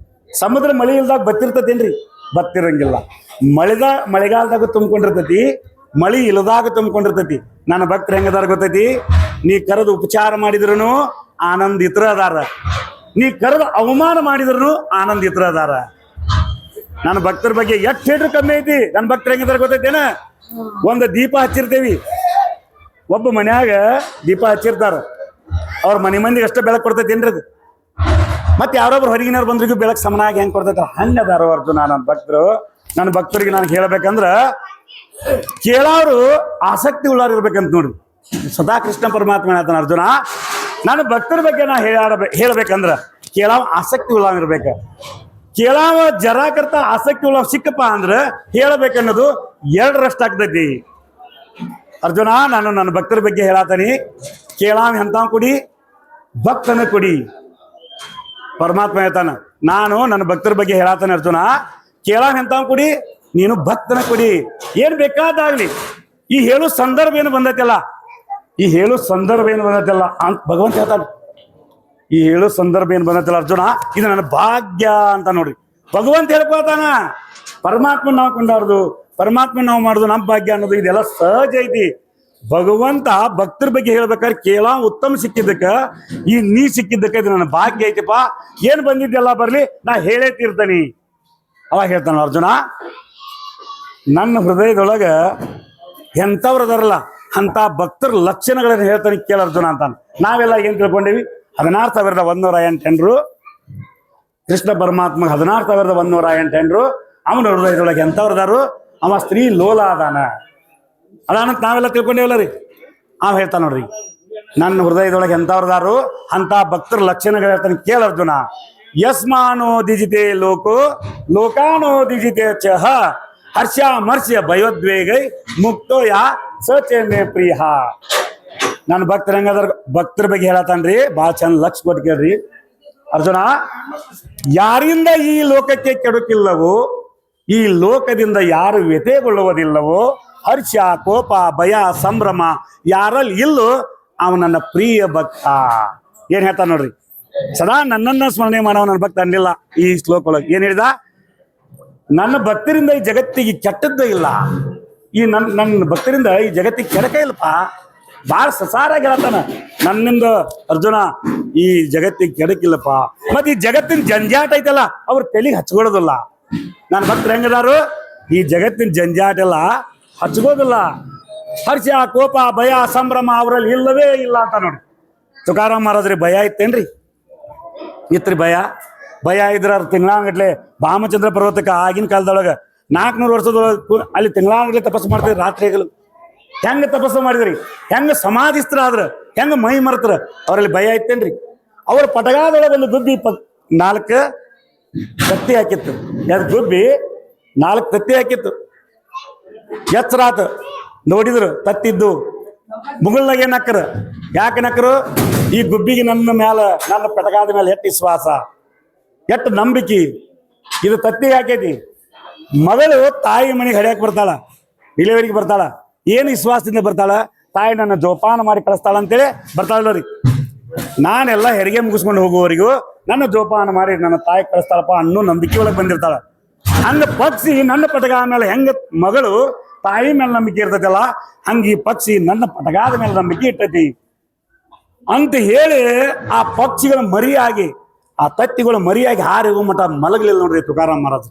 ಸಮುದ್ರ ಮಳಿ ಇಲ್ದಾಗ ಬತ್ತಿರ್ತೈತೇನ್ರಿ? ಬತ್ತಿರಂಗಿಲ್ಲ. ಮಳೆಗಾಲದಾಗ ತುಂಬ್ಕೊಂಡಿರ್ತೈತಿ, ಮಳಿ ಇಲ್ಲದಾಗ ತುಂಬ್ಕೊಂಡಿರ್ತೈತಿ. ನನ್ನ ಭಕ್ತರು ಹೆಂಗದಾರ ಗೊತ್ತೈತಿ? ನೀ ಕರೆದು ಉಪಚಾರ ಮಾಡಿದ್ರು ಆನಂದಿತರ ಅದಾರ, ನೀ ಕರೆದು ಅವಮಾನ ಮಾಡಿದ್ರು ಆನಂದಿತರ ಅದಾರ. ನನ್ನ ಭಕ್ತರ ಬಗ್ಗೆ ಎಷ್ಟು ಹೇಳ್ರು ಕಮ್ಮಿ ಐತಿ. ನನ್ನ ಭಕ್ತರು ಹೆಂಗಿದಾರ ಗೊತ್ತೈತೇನ? ಒಂದು ದೀಪ ಹಚ್ಚಿರ್ತೇವಿ, ಒಬ್ಬ ಮನ್ಯಾಗ ದೀಪ ಹಚ್ಚಿರ್ತಾರ, ಅವ್ರ ಮನೆ ಮಂದಿಗೆ ಅಷ್ಟೇ ಬೆಳಕು ಕೊಡ್ತೈತೇನ್ರಿ ಅದು? ಮತ್ತೆ ಯಾರೊಬ್ರು ಹೊರಗಿನವ್ರು ಬಂದ್ರಿಗೂ ಬೆಳಕು ಸಮನಾಗಿ ಹೆಂಗ್ ಕೊಡ್ತೈತ? ಹಂಗದಾರ ಅರ್ಜುನ ನನ್ನ ಭಕ್ತರು. ನನ್ನ ಭಕ್ತರಿಗೆ ನಾನು ಹೇಳ್ಬೇಕಂದ್ರ ಕೇಳೋರು ಆಸಕ್ತಿ ಉಳ್ಳಾರು ಇರ್ಬೇಕಂತ ನೋಡ್ರಿ. ಸದಾ ಕೃಷ್ಣ ಪರಮಾತ್ಮ ಹೇಳ್ತಾನ, ಅರ್ಜುನ ನನ್ನ ಭಕ್ತರ ಬಗ್ಗೆ ನಾ ಹೇಳ್ಬೇಕಂದ್ರ ಕೇಳಾವ ಆಸಕ್ತಿ ಉಳ್ಳಾವ್ ಇರ್ಬೇಕ. ಕೇಳಾವ ಜರಾಕರ್ತ ಆಸಕ್ತಿ ಉಳ್ಳಾವ್ ಸಿಕ್ಕಪ್ಪ ಅಂದ್ರ ಹೇಳ್ಬೇಕನ್ನೋದು 2ರಷ್ಟು ಆಗ್ತೈತಿ. ಅರ್ಜುನ ನಾನು ನನ್ನ ಭಕ್ತರ ಬಗ್ಗೆ ಹೇಳಾತನಿ, ಕೇಳಾವ ಎಂತಾವ್ ಕೊಡಿ, ಭಕ್ತನ ಕೊಡಿ. ಪರಮಾತ್ಮ ಹೇಳ್ತಾನ, ನಾನು ನನ್ನ ಭಕ್ತರ ಬಗ್ಗೆ ಹೇಳಾತಾನೆ ಅರ್ಜುನ, ಕೇಳಾವ ಎಂತಾವ್ ಕೊಡಿ, ನೀನು ಭಕ್ತನ ಕೊಡಿ. ಏನ್ ಬೇಕಾದಾಗ್ಲಿ. ಈ ಹೇಳು ಸಂದರ್ಭ ಏನು ಬಂದೈತಲ್ಲ, ಈ ಹೇಳು ಸಂದರ್ಭ ಏನು ಬಂದೈತಲ್ಲ ಅಂತ ಭಗವಂತ ಹೇಳ್ತಾನೆ. ಈ ಹೇಳು ಸಂದರ್ಭ ಏನು ಬಂದೈತಲ್ಲ ಅರ್ಜುನ, ಇದು ನನ್ನ ಭಾಗ್ಯ ಅಂತ ನೋಡ್ರಿ. ಭಗವಂತ ಹೇಳ್ಕೊತಾನ. ಪರಮಾತ್ಮ ನಾವು ಕೊಂಡಾರ್ದು, ಪರಮಾತ್ಮ ನಾವು ಮಾಡುದು ನಮ್ಮ ಭಾಗ್ಯ ಅನ್ನೋದು ಇದೆಲ್ಲ ಸಹಜ ಐತಿ. ಭಗವಂತ ಭಕ್ತರ ಬಗ್ಗೆ ಹೇಳ್ಬೇಕಾದ್ರೆ ಕೇಳ ಉತ್ತಮ ಸಿಕ್ಕಿದ್ದಕ್ಕ, ಈ ನೀ ಸಿಕ್ಕಿದ್ದಕ್ಕ ಇದು ನನ್ನ ಭಾಗ್ಯ ಐತಿಪ್ಪ. ಏನ್ ಬಂದಿದ್ದೆಲ್ಲ ಬರ್ಲಿ, ನಾ ಹೇಳೇ ತೀರ್ತಾನಿ. ಅವಾಗ ಹೇಳ್ತಾನ ಅರ್ಜುನ, ನನ್ನ ಹೃದಯದೊಳಗ ಎಂಥವ್ರು ಅದಾರಲ್ಲ ಅಂತ ಭಕ್ತರ ಲಕ್ಷಣಗಳನ್ನ ಹೇಳ್ತಾನೆ ಕೇಳ ಅರ್ಜುನ ಅಂತಾನೆ. ನಾವೆಲ್ಲ ಏನ್ ತಿಳ್ಕೊಂಡೇವಿ? 16,108 ಹೆಂಡ್ರು, ಕೃಷ್ಣ ಪರಮಾತ್ಮ 16,108 ಹೆಂಡ್ರು. ಅವನ ಹೃದಯದೊಳಗೆ ಎಂಥವ್ರದಾರು? ಅವ ಸ್ತ್ರೀ ಲೋಲ ಅದಾನಂತ ನಾವೆಲ್ಲ ತಿಳ್ಕೊಂಡೇವಲ್ಲ ರೀ. ಅವ ಹೇಳ್ತಾನ ನೋಡ್ರಿ, ನನ್ನ ಹೃದಯದೊಳಗೆ ಎಂಥವ್ರದಾರು ಅಂತ ಭಕ್ತರ ಲಕ್ಷಣಗಳು ಹೇಳ್ತಾನೆ ಕೇಳ ಅರ್ಜುನ. ಯಸ್ಮಾನೋ ದಿಜಿತೆ ಲೋಕೋ ಲೋಕಾನೋ ದಿಜಿತೆ ಚಹ ಹರ್ಷ ಮರ್ಷ್ಯ ಭಯೋದ್ವೇಗೈ ಮುಕ್ತೋ ಯಾ ಸಚೆ ಮೇ ಪ್ರಿಯ. ನನ್ನ ಭಕ್ತರ ಹೆಂಗದಾರ? ಭಕ್ತರ ಬಗ್ಗೆ ಹೇಳತಾನ್ರಿ, ಭಾಳ ಚಂದ ಲಕ್ಷ ಕೊಟ್ಟು ಕೇಳ್ರಿ ಅರ್ಜುನ. ಯಾರಿಂದ ಈ ಲೋಕಕ್ಕೆ ಕೆಡುಕಿಲ್ಲವೋ, ಈ ಲೋಕದಿಂದ ಯಾರು ವ್ಯಥೆಗೊಳ್ಳುವುದಿಲ್ಲವೋ, ಹರ್ಷ ಕೋಪ ಭಯ ಸಂಭ್ರಮ ಯಾರಲ್ಲಿ ಇಲ್ಲೋ ಅವ ನನ್ನ ಪ್ರಿಯ ಭಕ್ತ. ಏನ್ ಹೇಳ್ತಾನ ನೋಡ್ರಿ, ಸದಾ ನನ್ನನ್ನ ಸ್ಮರಣೆ ಮಾಡವ ನನ್ನ ಭಕ್ತ ಅನ್ನಿಲ್ಲ. ಈ ಶ್ಲೋಕ ಒಳಗೆ ಏನ್ ಹೇಳಿದ? ನನ್ನ ಭಕ್ತರಿಂದ ಈ ಜಗತ್ತಿಗೆ ಕೆಟ್ಟದ್ದೇ ಇಲ್ಲ. ಈ ನನ್ನ ಭಕ್ತರಿಂದ ಈ ಜಗತ್ತಿಗೆ ಕೆಡಕ ಇಲ್ಲಪ್ಪ. ಭಾಳ ಸಸಾರಾಗಿ ಹೇಳ್ತಾನ, ನನ್ನಿಂದ ಅರ್ಜುನ ಈ ಜಗತ್ತಿಗೆ ಕೆಡಕಿಲ್ಲಪ್ಪ. ಮತ್ತೆ ಈ ಜಗತ್ತಿನ ಜಂಜಾಟ ಐತಲ್ಲ ಅವ್ರ ತಲೆಗೆ ಹಚ್ಕೊಳ್ಳೋದಿಲ್ಲ. ನನ್ನ ಭಕ್ತರು ಹೆಂಗದಾರು? ಈ ಜಗತ್ತಿನ ಜಂಜಾಟ ಎಲ್ಲ ಹಚ್ಕೋದಿಲ್ಲ. ಹರ್ಷ ಕೋಪ ಭಯ ಸಂಭ್ರಮ ಅವರಲ್ಲಿ ಇಲ್ಲವೇ ಇಲ್ಲ ಅಂತ ನೋಡಿ. ತುಕಾರಾಮ್ ಮಹಾರಾಜ್ರಿ ಭಯ ಇತ್ತೇನ್ರಿ? ಇತ್ರಿ ಭಯ. ಭಯ ಇದ್ರ ತಿಂಗಳಾನ್ಗಟ್ಲೆ ಭಾಮಚಂದ್ರ ಪರ್ವತಕ್ಕೆ ಆಗಿನ ಕಾಲದೊಳಗೆ 400 ವರ್ಷದೊಳಗೆ ಅಲ್ಲಿ ತಿಂಗಳಾನ್ಗಟ್ಲೆ ತಪಸ್ಸು ಮಾಡ್ತಿದ್ರು ರಾತ್ರಿಗಳು. ಹೆಂಗ ತಪಸ್ಸು ಮಾಡಿದ್ರಿ, ಹೆಂಗ ಸಮಾಧಿಸ್ತ್ರ, ಹೆಂಗ ಮೈ ಮರ್ತ್ರ, ಅವರಲ್ಲಿ ಭಯ ಐತೇನ್ರಿ? ಅವ್ರ ಪಟಗಾದೊಳಗೆ ಒಂದು ಗುಬ್ಬಿ 4 ತತ್ತಿ ಹಾಕಿತ್ತು. ಯಾವ್ದು ಗುಬ್ಬಿ 4 ತತ್ತಿ ಹಾಕಿತ್ತು. ಎಚ್ಚರಾತ ನೋಡಿದ್ರು ತತ್ತಿದ್ದು. ಮುಗುಳ್ನಾಗ ಏನ್ ಹಾಕರ? ಯಾಕೆ ನಕ್ಕರು? ಈ ಗುಬ್ಬಿಗೆ ನನ್ನ ಮ್ಯಾಲ, ನನ್ನ ಪಟಗಾದ ಮೇಲೆ ಎಷ್ಟು ವಿಶ್ವಾಸ, ಎಷ್ಟು ನಂಬಿಕೆ. ಇದು ತತ್ತಿಗೆ ಹಾಕೈತಿ. ಮಗಳು ತಾಯಿ ಮನೆಗೆ ಹಡಿಯಾಕ ಬರ್ತಾಳ, ಡಿಲಿವರಿಗೆ ಬರ್ತಾಳ. ಏನು ವಿಶ್ವಾಸದಿಂದ ಬರ್ತಾಳ? ತಾಯಿ ನನ್ನ ಜೋಪಾನ ಮಾಡಿ ಕಳಿಸ್ತಾಳ ಅಂತೇಳಿ ಬರ್ತಾಳ್ರಿ. ನಾನೆಲ್ಲ ಹೆರಿಗೆ ಮುಗಿಸ್ಕೊಂಡು ಹೋಗುವವರಿಗೂ ನನ್ನ ಜೋಪಾನ ಮಾಡಿ ನನ್ನ ತಾಯಿ ಕಳಿಸ್ತಾಳಪ್ಪ ಅನ್ನೋ ನಂಬಿಕೆ ಒಳಗೆ ಬಂದಿರ್ತಾಳ. ಹಂಗ ಪಕ್ಷಿ ನನ್ನ ಪಟಗ ಮೇಲೆ ಹೆಂಗ ಮಗಳು ತಾಯಿ ಮೇಲೆ ನಂಬಿಕೆ ಇರ್ತೈತಲ್ಲ, ಹಂಗ ಈ ಪಕ್ಷಿ ನನ್ನ ಪಟಗಾದ ಮೇಲೆ ನಂಬಿಕೆ ಇರ್ತೈತಿ ಅಂತ ಹೇಳಿ ಆ ಪಕ್ಷಿಗಳ ಮರಿಯಾಗಿ, ಆ ತತ್ತಿಗಳ ಮರಿಯಾಗಿ ಹಾರಿ ಹೋಗೋ ಮಠ ಮಲಗಲಿಲ್ಲ ನೋಡ್ರಿ ತುಕಾರಾಮ್ ಮಹಾರಾಜ್.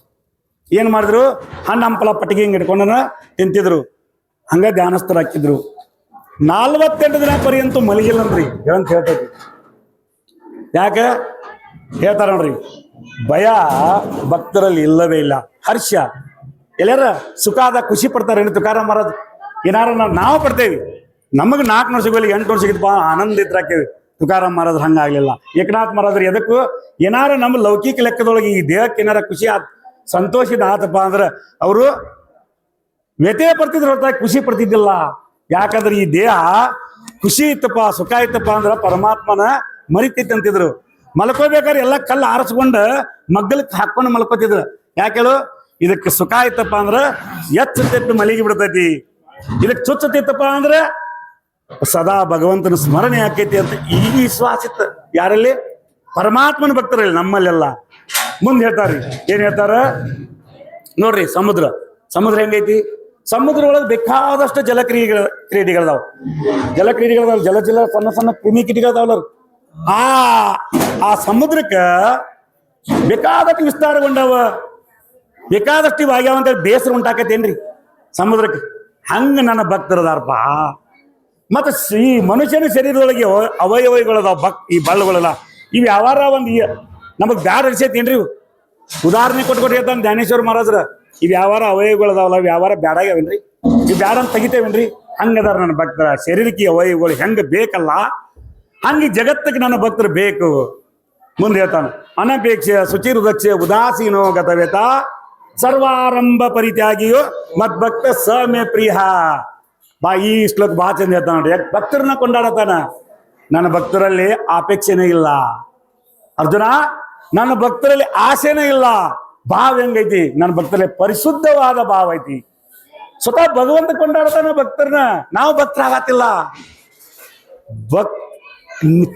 ಏನ್ ಮಾಡಿದ್ರು? ಹಣ್ಣು ಹಂಪಲ ಪಟ್ಟಿಗೆ ಹಿಂಗೆ ಇಟ್ಕೊಂಡನ ತಿಂತಿದ್ರು. ಹಂಗ ಧ್ಯಾನಸ್ಥರ ಹಾಕಿದ್ರು. 48 ದಿನ ಪರ್ಯಂತ ಮಲಗಿಲ್ಲನ್ರಿ ಅಂತ ಹೇಳ್ತೈತಿ. ಯಾಕೆ ಹೇಳ್ತಾರ ನೋಡ್ರಿ, ಭಯ ಭಕ್ತರಲ್ಲಿ ಇಲ್ಲವೇ ಇಲ್ಲ. ಹರ್ಷ ಎಲ್ಲಾರ ಸುಖಾದ ಖುಷಿ ಪಡ್ತಾರೆ ತುಕಾರಾಮ್ ಮಹಾರಾಜ್. ಏನಾರ ನಾವು ಪಡ್ತೇವಿ. ನಮಗೆ 4 ವರ್ಷಗಳಲ್ಲಿ 8 ವರ್ಷಕ್ಕಿಂತ ಆನಂದ ಇದ್ರಾಕೇವಿ. ತುಕಾರಾಮ್ ಮಹಾರಾಜ್ ಹಂಗಾಗ್ಲಿಲ್ಲ. ಏಕನಾಥ್ ಮಹಾರಾಜರು ಎದಕ್ಕೂ ಏನಾರ ನಮ್ಮ ಲೌಕಿಕ ಲೆಕ್ಕದೊಳಗೆ ಈ ದೇಹಕ್ಕೆ ಏನಾರ ಖುಷಿ ಸಂತೋಷದ ಆತಪ್ಪ ಅಂದ್ರೆ ಅವರು ವ್ಯಥೆ ಪಡ್ತಿದ್ರು ಹೊರತಾಗಿ ಖುಷಿ ಪಡ್ತಿದ್ದಿಲ್ಲ. ಯಾಕಂದ್ರೆ ಈ ದೇಹ ಖುಷಿ ಇತ್ತಪ್ಪ, ಸುಖ ಇತ್ತಪ್ಪ ಅಂದ್ರೆ ಪರಮಾತ್ಮನ ಮರಿತೈತಿ ಅಂತಿದ್ರು. ಮಲ್ಕೋಬೇಕಾದ್ರೆ ಎಲ್ಲ ಕಲ್ಲು ಆರಿಸ್ಕೊಂಡು ಮಗ್ಗಲಕ್ಕೆ ಹಾಕೊಂಡು ಮಲ್ಕೋತಿದ್ರು. ಯಾಕೇಳು? ಇದಕ್ಕೆ ಸುಖ ಇತ್ತಪ್ಪ ಅಂದ್ರೆ ಎಚ್ಚ ತೆಪ್ಪಿ ಮಲಿಗೆ ಬಿಡ್ತೈತಿ, ಇದಕ್ಕೆ ಚುಚ್ಚತಿತ್ತಪ್ಪ ಅಂದ್ರೆ ಸದಾ ಭಗವಂತನ ಸ್ಮರಣೆ ಆಕೈತಿ ಅಂತ ಈ ವಿಶ್ವಾಸ ಇತ್ತು. ಯಾರಲ್ಲಿ? ಪರಮಾತ್ಮನ ಭಕ್ತರಲ್ಲಿ, ನಮ್ಮಲ್ಲೆಲ್ಲ. ಮುಂದೆ ಹೇಳ್ತಾರ್ರಿ, ಏನ್ ಹೇಳ್ತಾರ ನೋಡ್ರಿ, ಸಮುದ್ರ ಹೆಂಗೈತಿ? ಸಮುದ್ರ ಒಳಗೆ ಬೇಕಾದಷ್ಟು ಕ್ರೀಡೆಗಳದಾವ. ಜಲ ಸಣ್ಣ ಸಣ್ಣ ಕ್ರಿಮಿ ಕೀಟಗಳದಾವಲ್ಲ. ಆ ಸಮುದ್ರಕ್ಕ ಬೇಕಾದಷ್ಟು ವಿಸ್ತಾರಗೊಂಡವ, ಬೇಕಾದಷ್ಟು ಆಗ್ಯಾವ ಅಂತ ಬೇಸರ ಉಂಟಾಕತ್ತೇನ್ರಿ ಸಮುದ್ರಕ್ಕೆ. ಹಂಗ ನನ್ನ ಭಕ್ತರದಾರಪ್ಪ. ಮತ್ತೆ ಈ ಮನುಷ್ಯನ ಶರೀರದೊಳಗೆ ಅವಯವಗಳದಾವ, ಈ ಬಳ್ಳಗಳಲ್ಲ. ಇವು ಯಾವಾರ ಒಂದು ನಮಗ್ ಬ್ಯಾಡ ಅನ್ಸೈತೇನ್ರಿ? ಉದಾಹರಣೆ ಕೊಟ್ಕೊಟ್ಟು ಹೇಳ್ತಾನೆ ಜ್ಞಾನೇಶ್ವರ ಮಹಾರಾಜ್ರ. ಇವ್ ಯಾವಾರ ಅವಯವಗಳದಾವಲ್ಲ, ಇವ್ ಯಾವಾರ ಬ್ಯಾಡಾಗ್ಯಾವೇನ್ರಿ? ಇವ್ ಬ್ಯಾಡ ಅಂತ ತೆಗಿತೇವೇನ್ರಿ? ಹಂಗದಾರ ನನ್ನ ಭಕ್ತರ. ಶರೀರಕ್ಕೆ ಅವಯವಗಳು ಹೆಂಗ ಬೇಕಲ್ಲ, ಹಂಗೆ ಜಗತ್ತಿಗೆ ನನ್ನ ಭಕ್ತರು ಬೇಕು. ಮುಂದೆ ಹೇಳ್ತಾನೆ, ಅನಪೇಕ್ಷ ಶುಚಿರುದಕ್ಷ ಉದಾಸೀನೋ ಗತವೇತ ಸರ್ವಾರಂಭ ಪರಿತ್ಯಾಗಿಯೋ ಮದ್ಭಕ್ತ ಸಮೇ ಪ್ರಿಯ. ಬಾ, ಈ ಶ್ಲೋಕ ಬಾ ಚಂದ ಹೇಳ್ತಾನ ನೋಡ್ರಿ. ಯಾಕೆ ಭಕ್ತರನ್ನ ಕೊಂಡಾಡತಾನ? ನನ್ನ ಭಕ್ತರಲ್ಲಿ ಅಪೇಕ್ಷೆನೇ ಇಲ್ಲ ಅರ್ಜುನ, ನನ್ನ ಭಕ್ತರಲ್ಲಿ ಆಸೆನೇ ಇಲ್ಲ. ಭಾವ ಹೆಂಗೈತಿ? ನನ್ನ ಭಕ್ತರಲ್ಲಿ ಪರಿಶುದ್ಧವಾದ ಭಾವ ಐತಿ. ಸ್ವತಃ ಭಗವಂತ ಕೊಂಡಾಡ್ತಾನ ಭಕ್ತರನ್ನ. ನಾವು ಭಕ್ತರಾಗತ್ತಿಲ್ಲ.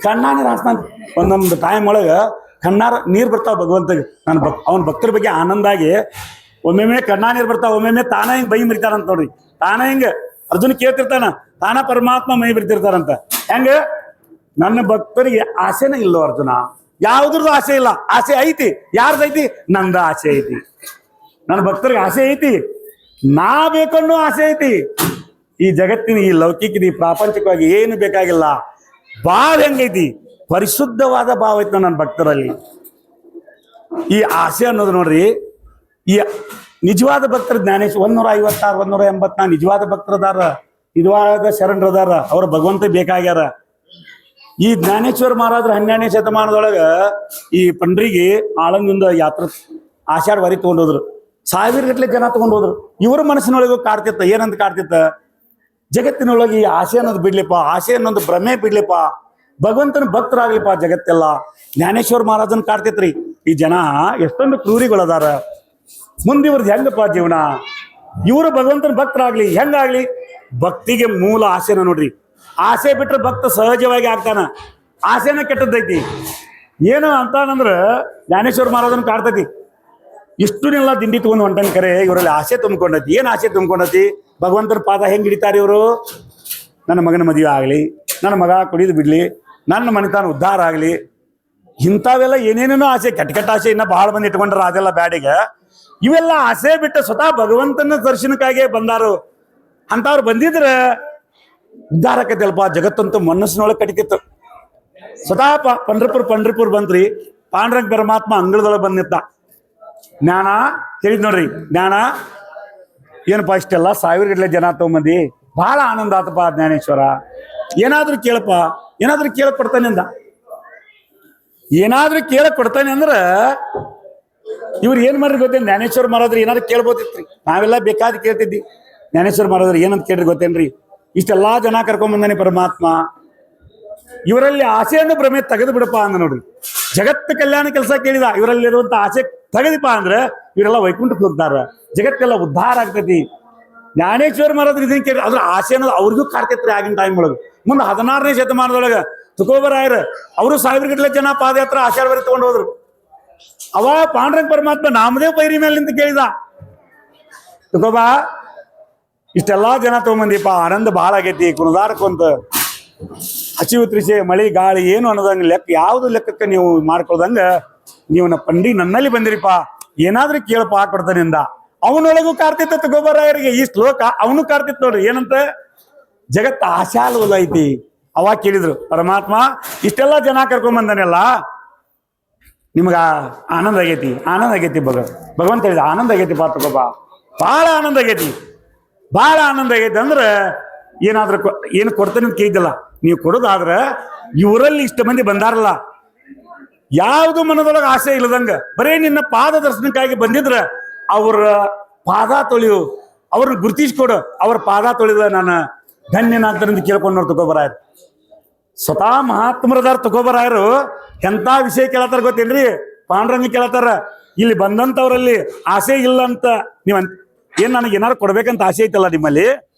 ಕಣ್ಣಾನ ರಾಸ್ತಾನ ಒಂದೊಂದು ಟೈಮ್ ಒಳಗ ಕಣ್ಣಾರ ನೀರು ಬರ್ತಾವ ಭಗವಂತಗೆ. ಅವನ ಭಕ್ತರ ಬಗ್ಗೆ ಆನಂದ ಆಗಿ ಒಮ್ಮೊಮ್ಮೆ ಕಣ್ಣಾ ನೀರು ಬರ್ತಾವ, ಒಮ್ಮೊಮ್ಮೆ ತಾನ ಹಿಂಗ್ ಬೈ ಮರಿತಾರಂತ ನೋಡ್ರಿ. ತಾನ ಹಿಂಗ ಅರ್ಜುನ ಕೇಳ್ತಿರ್ತಾನ, ತಾನ ಪರಮಾತ್ಮ ಮೈ ಬಿಡ್ತಿರ್ತಾರಂತ. ಹೆಂಗ? ನನ್ನ ಭಕ್ತರಿಗೆ ಆಸೆನೇ ಇಲ್ಲೋ ಅರ್ಜುನ, ಯಾವುದ್ರದ್ದು ಆಸೆ ಇಲ್ಲ. ಆಸೆ ಐತಿ. ಯಾರ್ದೈತಿ? ನಂದ ಆಸೆ ಐತಿ. ನನ್ನ ಭಕ್ತರಿಗೆ ಆಸೆ ಐತಿ, ನಾ ಬೇಕನ್ನೋ ಆಸೆ ಐತಿ. ಈ ಜಗತ್ತಿನ, ಈ ಲೌಕಿಕ, ಈ ಪ್ರಾಪಂಚಿಕವಾಗಿ ಏನು ಬೇಕಾಗಿಲ್ಲ. ಭಾವ ಹೆಂಗೈತಿ? ಪರಿಶುದ್ಧವಾದ ಭಾವ ಐತಿ ನನ್ನ ಭಕ್ತರಲ್ಲಿ. ಈ ಆಸೆ ಅನ್ನೋದು ನೋಡ್ರಿ, ಈ ನಿಜವಾದ ಭಕ್ತರ ಜ್ಞಾನೇಶ್ವರ 156 184 ನಿಜವಾದ ಭಕ್ತರದಾರ, ನಿಜವಾದ ಶರಣರದಾರ. ಅವ್ರ ಭಗವಂತ ಬೇಕಾಗ್ಯಾರ. ಈ ಜ್ಞಾನೇಶ್ವರ ಮಹಾರಾಜರು 12ನೇ ಶತಮಾನದೊಳಗ ಈ ಪಂಡ್ರಿಗೆ ಆಳಂದಿಂದ ಯಾತ್ರೆ ಆಷಾಢ ವರಿ ತಗೊಂಡೋದ್ರು. 1000 ಗಟ್ಟಲೆ ಜನ ತಗೊಂಡೋದ್ರು. ಇವ್ರ ಮನಸ್ಸಿನೊಳಗೂ ಕಾಡ್ತಿತ್ತ. ಏನಂತ ಕಾಡ್ತಿತ್ತ? ಜಗತ್ತಿನೊಳಗೆ ಈ ಆಸೆ ಅನ್ನೋದು ಬಿಡ್ಲಿಪ್ಪ, ಆಸೆ ಅನ್ನೋದು ಭ್ರಮೆ ಬಿಡ್ಲಿಪ್ಪ, ಭಗವಂತನ ಭಕ್ತರಾಗ್ಲಿಪ್ಪ ಜಗತ್ತೆಲ್ಲ. ಜ್ಞಾನೇಶ್ವರ ಮಹಾರಾಜನ್ ಕಾಡ್ತಿತ್ರಿ. ಈ ಜನ ಎಷ್ಟೊಂದು ಕ್ರೂರಿಗಳದಾರ, ಮುಂದೆ ಇವ್ರದ್ದು ಹೆಂಗಪ್ಪ ಜೀವನ? ಇವರು ಭಗವಂತನ ಭಕ್ತರಾಗ್ಲಿ, ಹೆಂಗಾಗ್ಲಿ? ಭಕ್ತಿಗೆ ಮೂಲ ಆಸೆನ ನೋಡ್ರಿ. ಆಸೆ ಬಿಟ್ರೆ ಭಕ್ತ ಸಹಜವಾಗಿ ಆಗ್ತಾನ. ಆಸೆನ ಕೆಟ್ಟದ್ದೈತಿ. ಏನು ಅಂತಾನಂದ್ರ ಜ್ಞಾನೇಶ್ವರ ಮಹಾರಾಜನ್ ಕಾಡ್ತೈತಿ. ಇಷ್ಟನ್ನೆಲ್ಲ ದಿಂಡಿ ತಗೊಂಡು ಹೊಂಟನ್ ಕರೆ ಇವರಲ್ಲಿ ಆಸೆ ತುಂಬ್ಕೊಂಡೈತಿ. ಏನ್ ಆಸೆ ತುಂಬ್ಕೊಂಡೈತಿ? ಭಗವಂತನ ಪಾದ ಹೆಂಗ್ ಹಿಡಿತಾರೆ ಇವರು? ನನ್ನ ಮಗನ ಮದುವೆ ಆಗ್ಲಿ, ನನ್ನ ಮಗ ಕುಡಿದು ಬಿಡ್ಲಿ, ನನ್ನ ಮನೆತಾನ ಉದ್ಧಾರ ಆಗ್ಲಿ, ಇಂಥವೆಲ್ಲ ಏನೇನೇನೋ ಆಸೆ, ಕೆಟ್ಟ ಆಸೆ ಇನ್ನ ಬಹಳ ಮಂದಿ ಇಟ್ಕೊಂಡ್ರ. ಅದೆಲ್ಲ ಬ್ಯಾಡಿಗೆ ಇವೆಲ್ಲ ಆಸೆ ಬಿಟ್ಟು ಸ್ವತಃ ಭಗವಂತನ ದರ್ಶನಕ್ಕಾಗಿ ಬಂದಾರು. ಅಂತವ್ರು ಬಂದಿದ್ರ ಉದ್ಧಾರ ಆಕೈತಲ್ಪ. ಜಗತ್ತಂತೂ ಮನಸ್ಸಿನೊಳಗೆ ಕಟಿತಿತ್ತು. ಸ್ವತಃ ಪಂಡ್ರಪುರ್ ಬಂತ್ರಿ. ಪಾಂಡ್ರಂಗ ಪರಮಾತ್ಮ ಅಂಗಳದೊಳಗೆ ಬಂದಿತ್ತ. ಜ್ಞಾನ ಹೇಳಿದ್ ನೋಡ್ರಿ. ಜ್ಞಾನ ಏನಪ್ಪಾ, ಇಷ್ಟೆಲ್ಲ 1000 ಗಟ್ಟಲೆ ಜನ ತಗೊಂಬಂದಿ, ಬಹಳ ಆನಂದ ಆತಪ್ಪ ಜ್ಞಾನೇಶ್ವರ. ಏನಾದ್ರೂ ಕೇಳಪ್ಪ, ಏನಾದ್ರೂ ಕೇಳಕ್ ಕೊಡ್ತಾನೆ ಅಂದ. ಏನಾದ್ರೂ ಕೇಳಕ್ ಕೊಡ್ತಾನೆ ಅಂದ್ರ ಇವ್ರು ಏನ್ ಮಾಡ್ರಿ ಗೊತ್ತೇನ್? ಜ್ಞಾನೇಶ್ವರ ಮಾರಾದ್ರಿ ಏನಾದ್ರು ಕೇಳ್ಬೋದಿತ್ರಿ. ನಾವೆಲ್ಲ ಬೇಕಾದ್ ಕೇಳ್ತಿದ್ವಿ. ಜ್ಞಾನೇಶ್ವರ ಮಾರಾದ್ರಿ ಏನಂತ ಕೇಳ್ರಿ ಗೊತ್ತೇನ್ರಿ? ಇಷ್ಟೆಲ್ಲಾ ಜನ ಕರ್ಕೊಂಡ್ ಬಂದಾನೆ ಪರಮಾತ್ಮ, ಇವರಲ್ಲಿ ಆಸೆಯನ್ನು ಭ್ರಮೆ ತೆಗೆದು ಬಿಡಪ್ಪ ಅಂದ ನೋಡ್ರಿ. ಜಗತ್ತು ಕಲ್ಯಾಣ ಕೆಲಸ ಕೇಳಿದ, ಇವರಲ್ಲಿ ಇರುವಂತ ಆಸೆ ತೆಗೆದಿಪ್ಪ ಅಂದ್ರೆ ಇವರೆಲ್ಲ ವೈಕುಂಠಕ್ಕೆ ಹೋಗ್ತಾರ, ಜಗತ್ತೆಲ್ಲ ಉದ್ಧಾರ ಆಗ್ತೈತಿ. ಜ್ಞಾನೇಶ್ವರ ಮಾರಾದ್ರಿ ಇದನ್ನ ಕೇಳಿ ಅದ್ರ ಆಸೆ ಅನ್ನೋದು ಅವ್ರಿಗೂ ಕಾಡ್ತೈತ್ರಿ. ಆಗಿನ ಟೈಮ್ ಒಳಗೆ ಮುಂದೆ 16ನೇ ಶತಮಾನದೊಳಗ ತುಕೋಬರಾಯರು ಅವರು ಸಾವಿರಗಟ್ಟಲೆ ಜನ ಪಾದಯಾತ್ರ ಆಶೀರ್ವಾದ ತಗೊಂಡು ಹೋದ್ರು. ಅವ ಪಾಂಡ್ರಂಗ ಪರಮಾತ್ಮ ನಾಮದೇವ್ ಪೈರಿ ಮೇಲೆ ನಿಂತು ಕೇಳಿದ, ತುಕೋಬಾ ಇಷ್ಟೆಲ್ಲಾ ಜನ ತಗೊಂಬಂದಿಪ್ಪ, ಆನಂದ ಬಹಳ ಆಗೈತಿ, ಕುಣದಾಡ್ಕೊಂತ ಹಸಿವು ತ್ರಿಸೆ ಮಳಿ ಗಾಳಿ ಏನು ಅನ್ನೋದಂಗ ಲೆಕ್ಕ ಯಾವ್ದು ಲೆಕ್ಕಕ್ಕೆ ನೀವು ಮಾಡ್ಕೊಳ್ದಂಗ ನೀವು ನನ್ನಲ್ಲಿ ಬಂದಿರಿಪ್ಪ, ಏನಾದ್ರೂ ಕೇಳಪ್ಪ ಕೊಡ್ತಾನೆ ಅಂದ. ಅವನೊಳಗೂ ಕಾರ್ತಿತ್ತು ತುಕೋಬರಾಯರಿಗೆ ಈ ಶ್ಲೋಕ ಅವನು ಕಾರ್ತಿತ್ತು ನೋಡ್ರಿ. ಏನಂತ? ಜಗತ್ತ ಆಶಾಲೋಲ ಐತಿ. ಅವಾಗ ಕೇಳಿದ್ರು, ಪರಮಾತ್ಮ ಇಷ್ಟೆಲ್ಲಾ ಜನ ಕರ್ಕೊಂಡ್ ಬಂದನೆಲ್ಲ, ನಿಮ್ಗ ಆನಂದ ಆಗೈತಿ, ಆನಂದ ಆಗೈತಿ. ಭಗವಂತ ಹೇಳಿದ, ಆನಂದ ಆಗೈತಿ ಪಾ ತುಕೋಬ, ಬಹಳ ಆನಂದ ಆಗೈತಿ, ಬಹಳ ಆನಂದ ಆಗೈತಿ. ಅಂದ್ರ ಏನಾದ್ರೂ ಏನು ಕೊಡ್ತಾನೆ ಅಂತ ಕೇಳಿದ್ದಲ್ಲ, ನೀವು ಕೊಡೋದಾದ್ರ ಇವರಲ್ಲಿ ಇಷ್ಟ ಮಂದಿ ಬಂದಾರಲ್ಲ, ಯಾವ್ದು ಮನದೊಳಗೆ ಆಸೆ ಇಲ್ಲದಂಗ ಬರೇ ನಿನ್ನ ಪಾದ ದರ್ಶನಕ್ಕಾಗಿ ಬಂದಿದ್ರ ಅವ್ರ ಪಾದ ತೊಳೆಯು, ಅವ್ರನ್ನ ಗುರುತಿಸ್ಕೊಡು, ಅವ್ರ ಪಾದ ತೊಳೆದ ನಾನು ಧನ್ಯನಾಗ್ತಾರಂತ ಕೇಳ್ಕೊಂಡು ನೋಡಿ ತುಕೋಬರಾಯರು. ಸ್ವತಃ ಮಹಾತ್ಮರದಾರ ತುಕೋಬರಾಯರು ಎಂತ ವಿಷಯ ಕೇಳತ್ತಾರ ಗೊತ್ತೇನ್ರಿ? ಪಾಂಡ್ರಂಗ ಕೇಳತ್ತಾರ, ಇಲ್ಲಿ ಬಂದಂತವ್ರಲ್ಲಿ ಆಸೆ ಇಲ್ಲ ಅಂತ ನೀವ್ ಏನ್ ನನಗೆ ಏನಾರು ಕೊಡ್ಬೇಕಂತ ಆಸೆ ಐತಲ್ಲ ನಿಮ್ಮಲ್ಲಿ,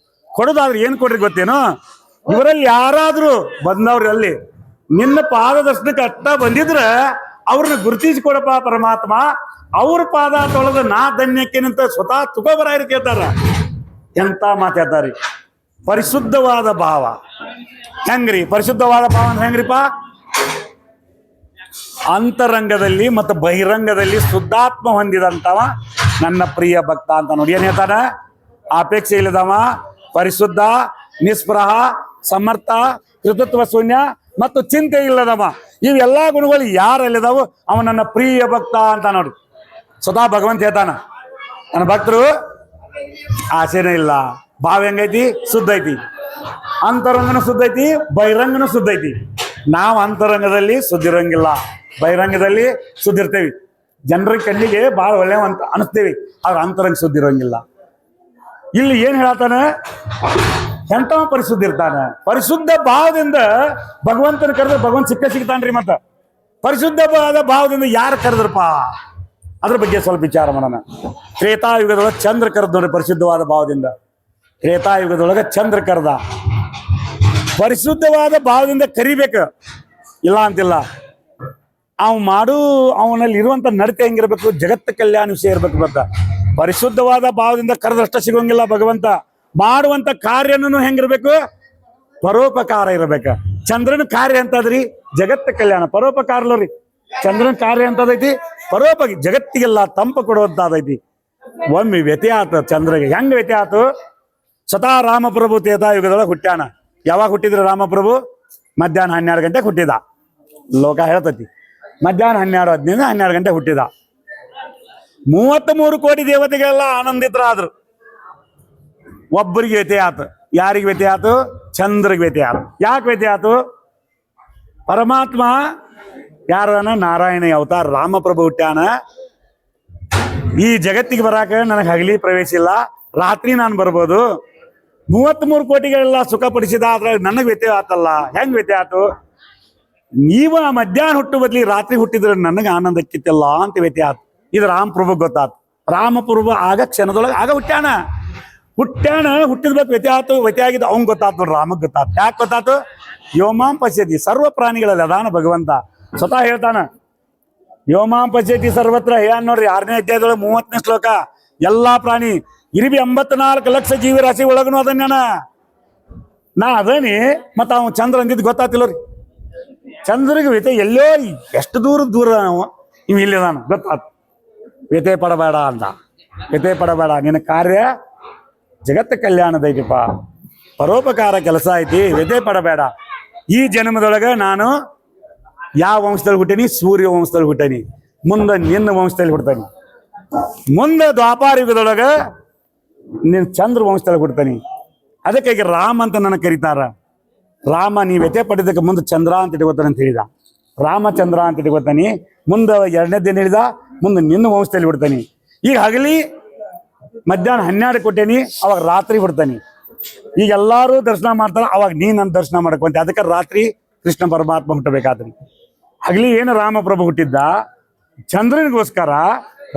ಕೊಡೋದಾದ್ರೆ ಏನ್ ಕೊಡ್ರಿ ಗೊತ್ತೇನು? ಇವರಲ್ಲಿ ಯಾರಾದ್ರೂ ಬಂದವ್ರಲ್ಲಿ ನಿನ್ನ ಪಾದ ದರ್ಶನಕ್ಕೆ ಅಟ್ಟ ಬಂದಿದ್ರ ಅವ್ರನ್ನ ಗುರುತಿಸಿಕೊಡಪ್ಪ ಪರಮಾತ್ಮ, ಅವ್ರ ಪಾದ ತೊಳೆದ ನಾ ಧನ್ಯಕ್ಕೇನಂತ ಸ್ವತಃ ತುಕೋಬರಾಯರು ಕೇಳ್ತಾರ. ಎಂತ ಮಾತಾಡ್ತಾರಿ? ಪರಿಶುದ್ಧವಾದ ಭಾವ ಹೆಂಗ್ರಿ? ಪರಿಶುದ್ಧವಾದ ಭಾವ ಅಂದ್ರೆ ಹೆಂಗ್ರಿಪ್ಪ? ಅಂತರಂಗದಲ್ಲಿ ಮತ್ತು ಬಹಿರಂಗದಲ್ಲಿ ಶುದ್ಧಾತ್ಮ ಹೊಂದಿದಂತವ ನನ್ನ ಪ್ರಿಯ ಭಕ್ತ ಅಂತ ನೋಡಿ. ಏನ್ ಹೇಳ್ತಾನ? ಅಪೇಕ್ಷೆ ಇಲ್ಲದವ, ಪರಿಶುದ್ಧ, ನಿಸ್ಪೃಹ, ಸಮರ್ಥ, ಕೃತತ್ವ ಶೂನ್ಯ ಮತ್ತು ಚಿಂತೆ ಇಲ್ಲದವ. ಇವೆಲ್ಲಾ ಗುಣಗಳು ಯಾರಲ್ಲಿದಾವು ಅವ ನನ್ನ ಪ್ರಿಯ ಭಕ್ತ ಅಂತ ನೋಡಿ. ಸ್ವತಃ ಭಗವಂತ ಹೇಳ್ತಾನ, ನನ್ನ ಭಕ್ತರು ಆಸೆನೇ ಇಲ್ಲ, ಭಾವ ಹೆಂಗೈತಿ? ಶುದ್ಧ ಐತಿ. ಅಂತರಂಗನು ಶುದ್ಧ ಐತಿ, ಬಹಿರಂಗನು ಶುದ್ಧ ಐತಿ. ನಾವು ಅಂತರಂಗದಲ್ಲಿ ಶುದ್ಧಿರಂಗಿಲ್ಲ, ಬಹಿರಂಗದಲ್ಲಿ ಶುದ್ಧಿರ್ತೇವಿ. ಜನರ ಕಣ್ಣಿಗೆ ಬಹಳ ಒಳ್ಳೆಯ ಅಂತ ಅನಿಸ್ತೇವಿ, ಆದ್ರೆ ಅಂತರಂಗ ಶುದ್ಧಿರಂಗಿಲ್ಲ. ಇಲ್ಲಿ ಏನ್ ಹೇಳತಾನೆ? ಎಂತವ ಪರಿಶುದ್ಧ ಇರ್ತಾನೆ? ಪರಿಶುದ್ಧ ಭಾವದಿಂದ ಭಗವಂತನ ಕರೆದ್ರೆ ಭಗವಂತ ಸಿಗ್ತಾನ್ರಿ. ಮತ್ತ ಪರಿಶುದ್ಧವಾದ ಭಾವದಿಂದ ಯಾರು ಕರೆದ್ರಪ್ಪ? ಅದ್ರ ಬಗ್ಗೆ ಸ್ವಲ್ಪ ವಿಚಾರ ಮಾಡೋಣ. ತ್ರೇತಾಯುಗದೊಳಗೆ ಚಂದ್ರ ಕರೆದ್ ನೋಡಿ, ಪರಿಶುದ್ಧವಾದ ಭಾವದಿಂದ. ತ್ರೇತಾಯುಗದೊಳಗೆ ಚಂದ್ರ ಕರೆದ. ಪರಿಶುದ್ಧವಾದ ಭಾವದಿಂದ ಕರಿಬೇಕು, ಇಲ್ಲ ಅಂತಿಲ್ಲ. ಅವನಲ್ಲಿ ಇರುವಂತ ನಡತೆ ಹೆಂಗಿರ್ಬೇಕು? ಜಗತ್ತ ಕಲ್ಯಾಣ ವಿಷಯ ಇರ್ಬೇಕು. ಮತ್ತ ಪರಿಶುದ್ಧವಾದ ಭಾವದಿಂದ ಕರೆದಷ್ಟ ಸಿಗೋಂಗಿಲ್ಲ ಭಗವಂತ. ಮಾಡುವಂತ ಕಾರ್ಯನೂ ಹೆಂಗಿರ್ಬೇಕು? ಪರೋಪಕಾರ ಇರ್ಬೇಕ. ಚಂದ್ರನ ಕಾರ್ಯ ಅಂತದ್ರಿ ಜಗತ್ತ ಕಲ್ಯಾಣ, ಪರೋಪಕಾರಲ್ರಿ. ಚಂದ್ರನ ಕಾರ್ಯ ಅಂತದೈತಿ ಪರೋಪಕ, ಜಗತ್ತಿಗೆಲ್ಲ ತಂಪು ಕೊಡುವಂತದೈತಿ. ಒಮ್ಮೆ ವ್ಯತ್ಯ ಆತ ಚಂದ್ರಗೆ. ಹೆಂಗ್ ವ್ಯತ್ಯ ಆತು? ಸ್ವತಃ ರಾಮಪ್ರಭು ತ್ರೇತಾಯುಗದೊಳಗೆ ಹುಟ್ಟ್ಯಾನ. ಯಾವಾಗ ಹುಟ್ಟಿದ್ರು ರಾಮಪ್ರಭು? ಮಧ್ಯಾಹ್ನ 12 ಗಂಟೆಗೆ ಹುಟ್ಟಿದ. ಲೋಕ ಹೇಳ್ತತಿ ಮಧ್ಯಾಹ್ನ 12:15 12 ಗಂಟೆ ಹುಟ್ಟಿದ. 33 ಕೋಟಿ ದೇವತೆಗಳೆಲ್ಲ ಆನಂದಿತರಾದ್ರು. ಒಬ್ಬರಿಗೆ ವ್ಯತ್ಯ ಆತು. ಯಾರಿಗೆ ವ್ಯತ್ಯ ಆತು? ಚಂದ್ರಿಗೆ ವ್ಯತ್ಯ ಆತು. ಯಾಕೆ ವ್ಯತ್ಯ ಆತು? ಪರಮಾತ್ಮ ಯಾರನ ನಾರಾಯಣ ಅವತಾರ ರಾಮಪ್ರಭು ಹುಟ್ಟ್ಯಾನ. ಈ ಜಗತ್ತಿಗೆ ಬರಾಕ ನನಗೆ ಹಗಲಿ ಪ್ರವೇಶ ಇಲ್ಲ, ರಾತ್ರಿ ನಾನು ಬರ್ಬೋದು. 33 ಕೋಟಿಗಳೆಲ್ಲ ಸುಖಪಡಿಸಿದ, ಆದ್ರೆ ನನಗೆ ವ್ಯತ್ಯ ಆತಲ್ಲ. ಹೆಂಗ್ ವ್ಯತ್ಯ ಆತು? ನೀವ ಮಧ್ಯಾಹ್ನ ಹುಟ್ಟು ಬದ್ಲಿ ರಾತ್ರಿ ಹುಟ್ಟಿದ್ರೆ ನನಗೆ ಆನಂದ ಕಿತ್ತಲ್ಲ ಅಂತ ವ್ಯತ್ಯ ಆತು. ಇದು ರಾಮಪ್ರಭು ಗೊತ್ತಾತು. ರಾಮಪ್ರಭು ಆಗ ಕ್ಷಣದೊಳಗೆ ಆಗ ಹುಟ್ಟ್ಯಾನ. ಹುಟ್ಟಿದ ಬಗ್ಗೆ ವ್ಯತ್ಯ ಆತು. ವ್ಯತ್ಯ ಆಗಿದ್ದು ಅವ್ನ್ ಗೊತ್ತಾತು, ರಾಮಗ್ ಗೊತ್ತಾತು. ಯಾಕೆ ಗೊತ್ತಾತು? ಯೋಮಾಂ ಪಶ್ಯತಿ, ಸರ್ವ ಪ್ರಾಣಿಗಳಲ್ಲಿ ಅದಾನ ಭಗವಂತ. ಸ್ವತಃ ಹೇಳ್ತಾನ, ಯೋಮಾಂ ಪಶ್ಯತಿ ಸರ್ವತ್ರ. ಏನ್ ನೋಡ್ರಿ 6ನೇ ಅಧ್ಯಾಯದೊಳಗೆ 30ನೇ ಶ್ಲೋಕ. ಎಲ್ಲಾ ಪ್ರಾಣಿ ಇರಿಬಿ 84 ಲಕ್ಷ ಜೀವರಾಶಿ ಒಳಗನು ಅದನ್ನ ನಾ ಅದನಿ. ಮತ್ತ ಅವ್ ಚಂದ್ರ ಅಂದಿದ್ದು ಗೊತ್ತಾತಿಲ್ಲರಿ. ಚಂದ್ರಿಗೆ ವ್ಯತೆ ಎಲ್ಲೋ ಎಷ್ಟು ದೂರ ಇವ್ ಇಲ್ಲಿದಾನ ಗೊತ್ತಾತು. ವ್ಯತೆ ಪಡಬೇಡ ಅಂತ. ವ್ಯತೆ ಪಡಬೇಡ, ನಿನ್ನ ಕಾರ್ಯ ಜಗತ್ತ ಕಲ್ಯಾಣದೈತಿಪ್ಪ, ಪರೋಪಕಾರ ಕೆಲಸ ಐತಿ, ವ್ಯತೆ ಪಡಬೇಡ. ಈ ಜನ್ಮದೊಳಗ ನಾನು ಯಾವ ವಂಶದಲ್ಲಿ ಹುಟ್ಟೇನಿ? ಸೂರ್ಯ ವಂಶದಲ್ಲಿ ಹುಟ್ಟೇನಿ. ಮುಂದೆ ನಿನ್ನ ವಂಶದಲ್ಲಿ ಹುಡ್ತಾನಿ. ಮುಂದೆ ದ್ವಾಪಾರ ಯುಗದೊಳಗ ನಿನ್ನ ಚಂದ್ರ ವಂಶದಲ್ಲಿ ಹುಡ್ತಾನಿ. ಅದಕ್ಕಾಗಿ ರಾಮ ಅಂತ ನನ್ನ ಕರೀತಾರ. ರಾಮ ನೀ ವ್ಯಥೆ ಪಡೆದಕ್ಕೆ ಮುಂದೆ ಚಂದ್ರ ಅಂತ ಇಟ್ಕೋತಾನೆ ಅಂತ ಹೇಳಿದ. ರಾಮಚಂದ್ರ ಅಂತ ಇಟ್ಕೋತಾನೆ. ಮುಂದೆ 2ನೇ ದಿನ ಹೇಳಿದ, ಮುಂದೆ ನಿನ್ನ ವಂಶದಲ್ಲಿ ಬಿಡ್ತಾನೆ. ಈಗ ಹಗಲಿ ಮಧ್ಯಾಹ್ನ 12 ಕೊಟ್ಟೇನಿ, ಅವಾಗ ರಾತ್ರಿ ಬಿಡ್ತಾನೆ. ಈಗ ಎಲ್ಲಾರು ದರ್ಶನ ಮಾಡ್ತಾರ, ಅವಾಗ ನೀ ನನ್ನ ದರ್ಶನ ಮಾಡ್ಕೊಂತ. ಅದಕ್ಕೆ ರಾತ್ರಿ ಕೃಷ್ಣ ಪರಮಾತ್ಮ ಹುಟ್ಟಬೇಕಾದ್ರಿ. ಹಗಲಿ ಏನು ರಾಮಪ್ರಭು ಹುಟ್ಟಿದ್ದ, ಚಂದ್ರನಿಗೋಸ್ಕರ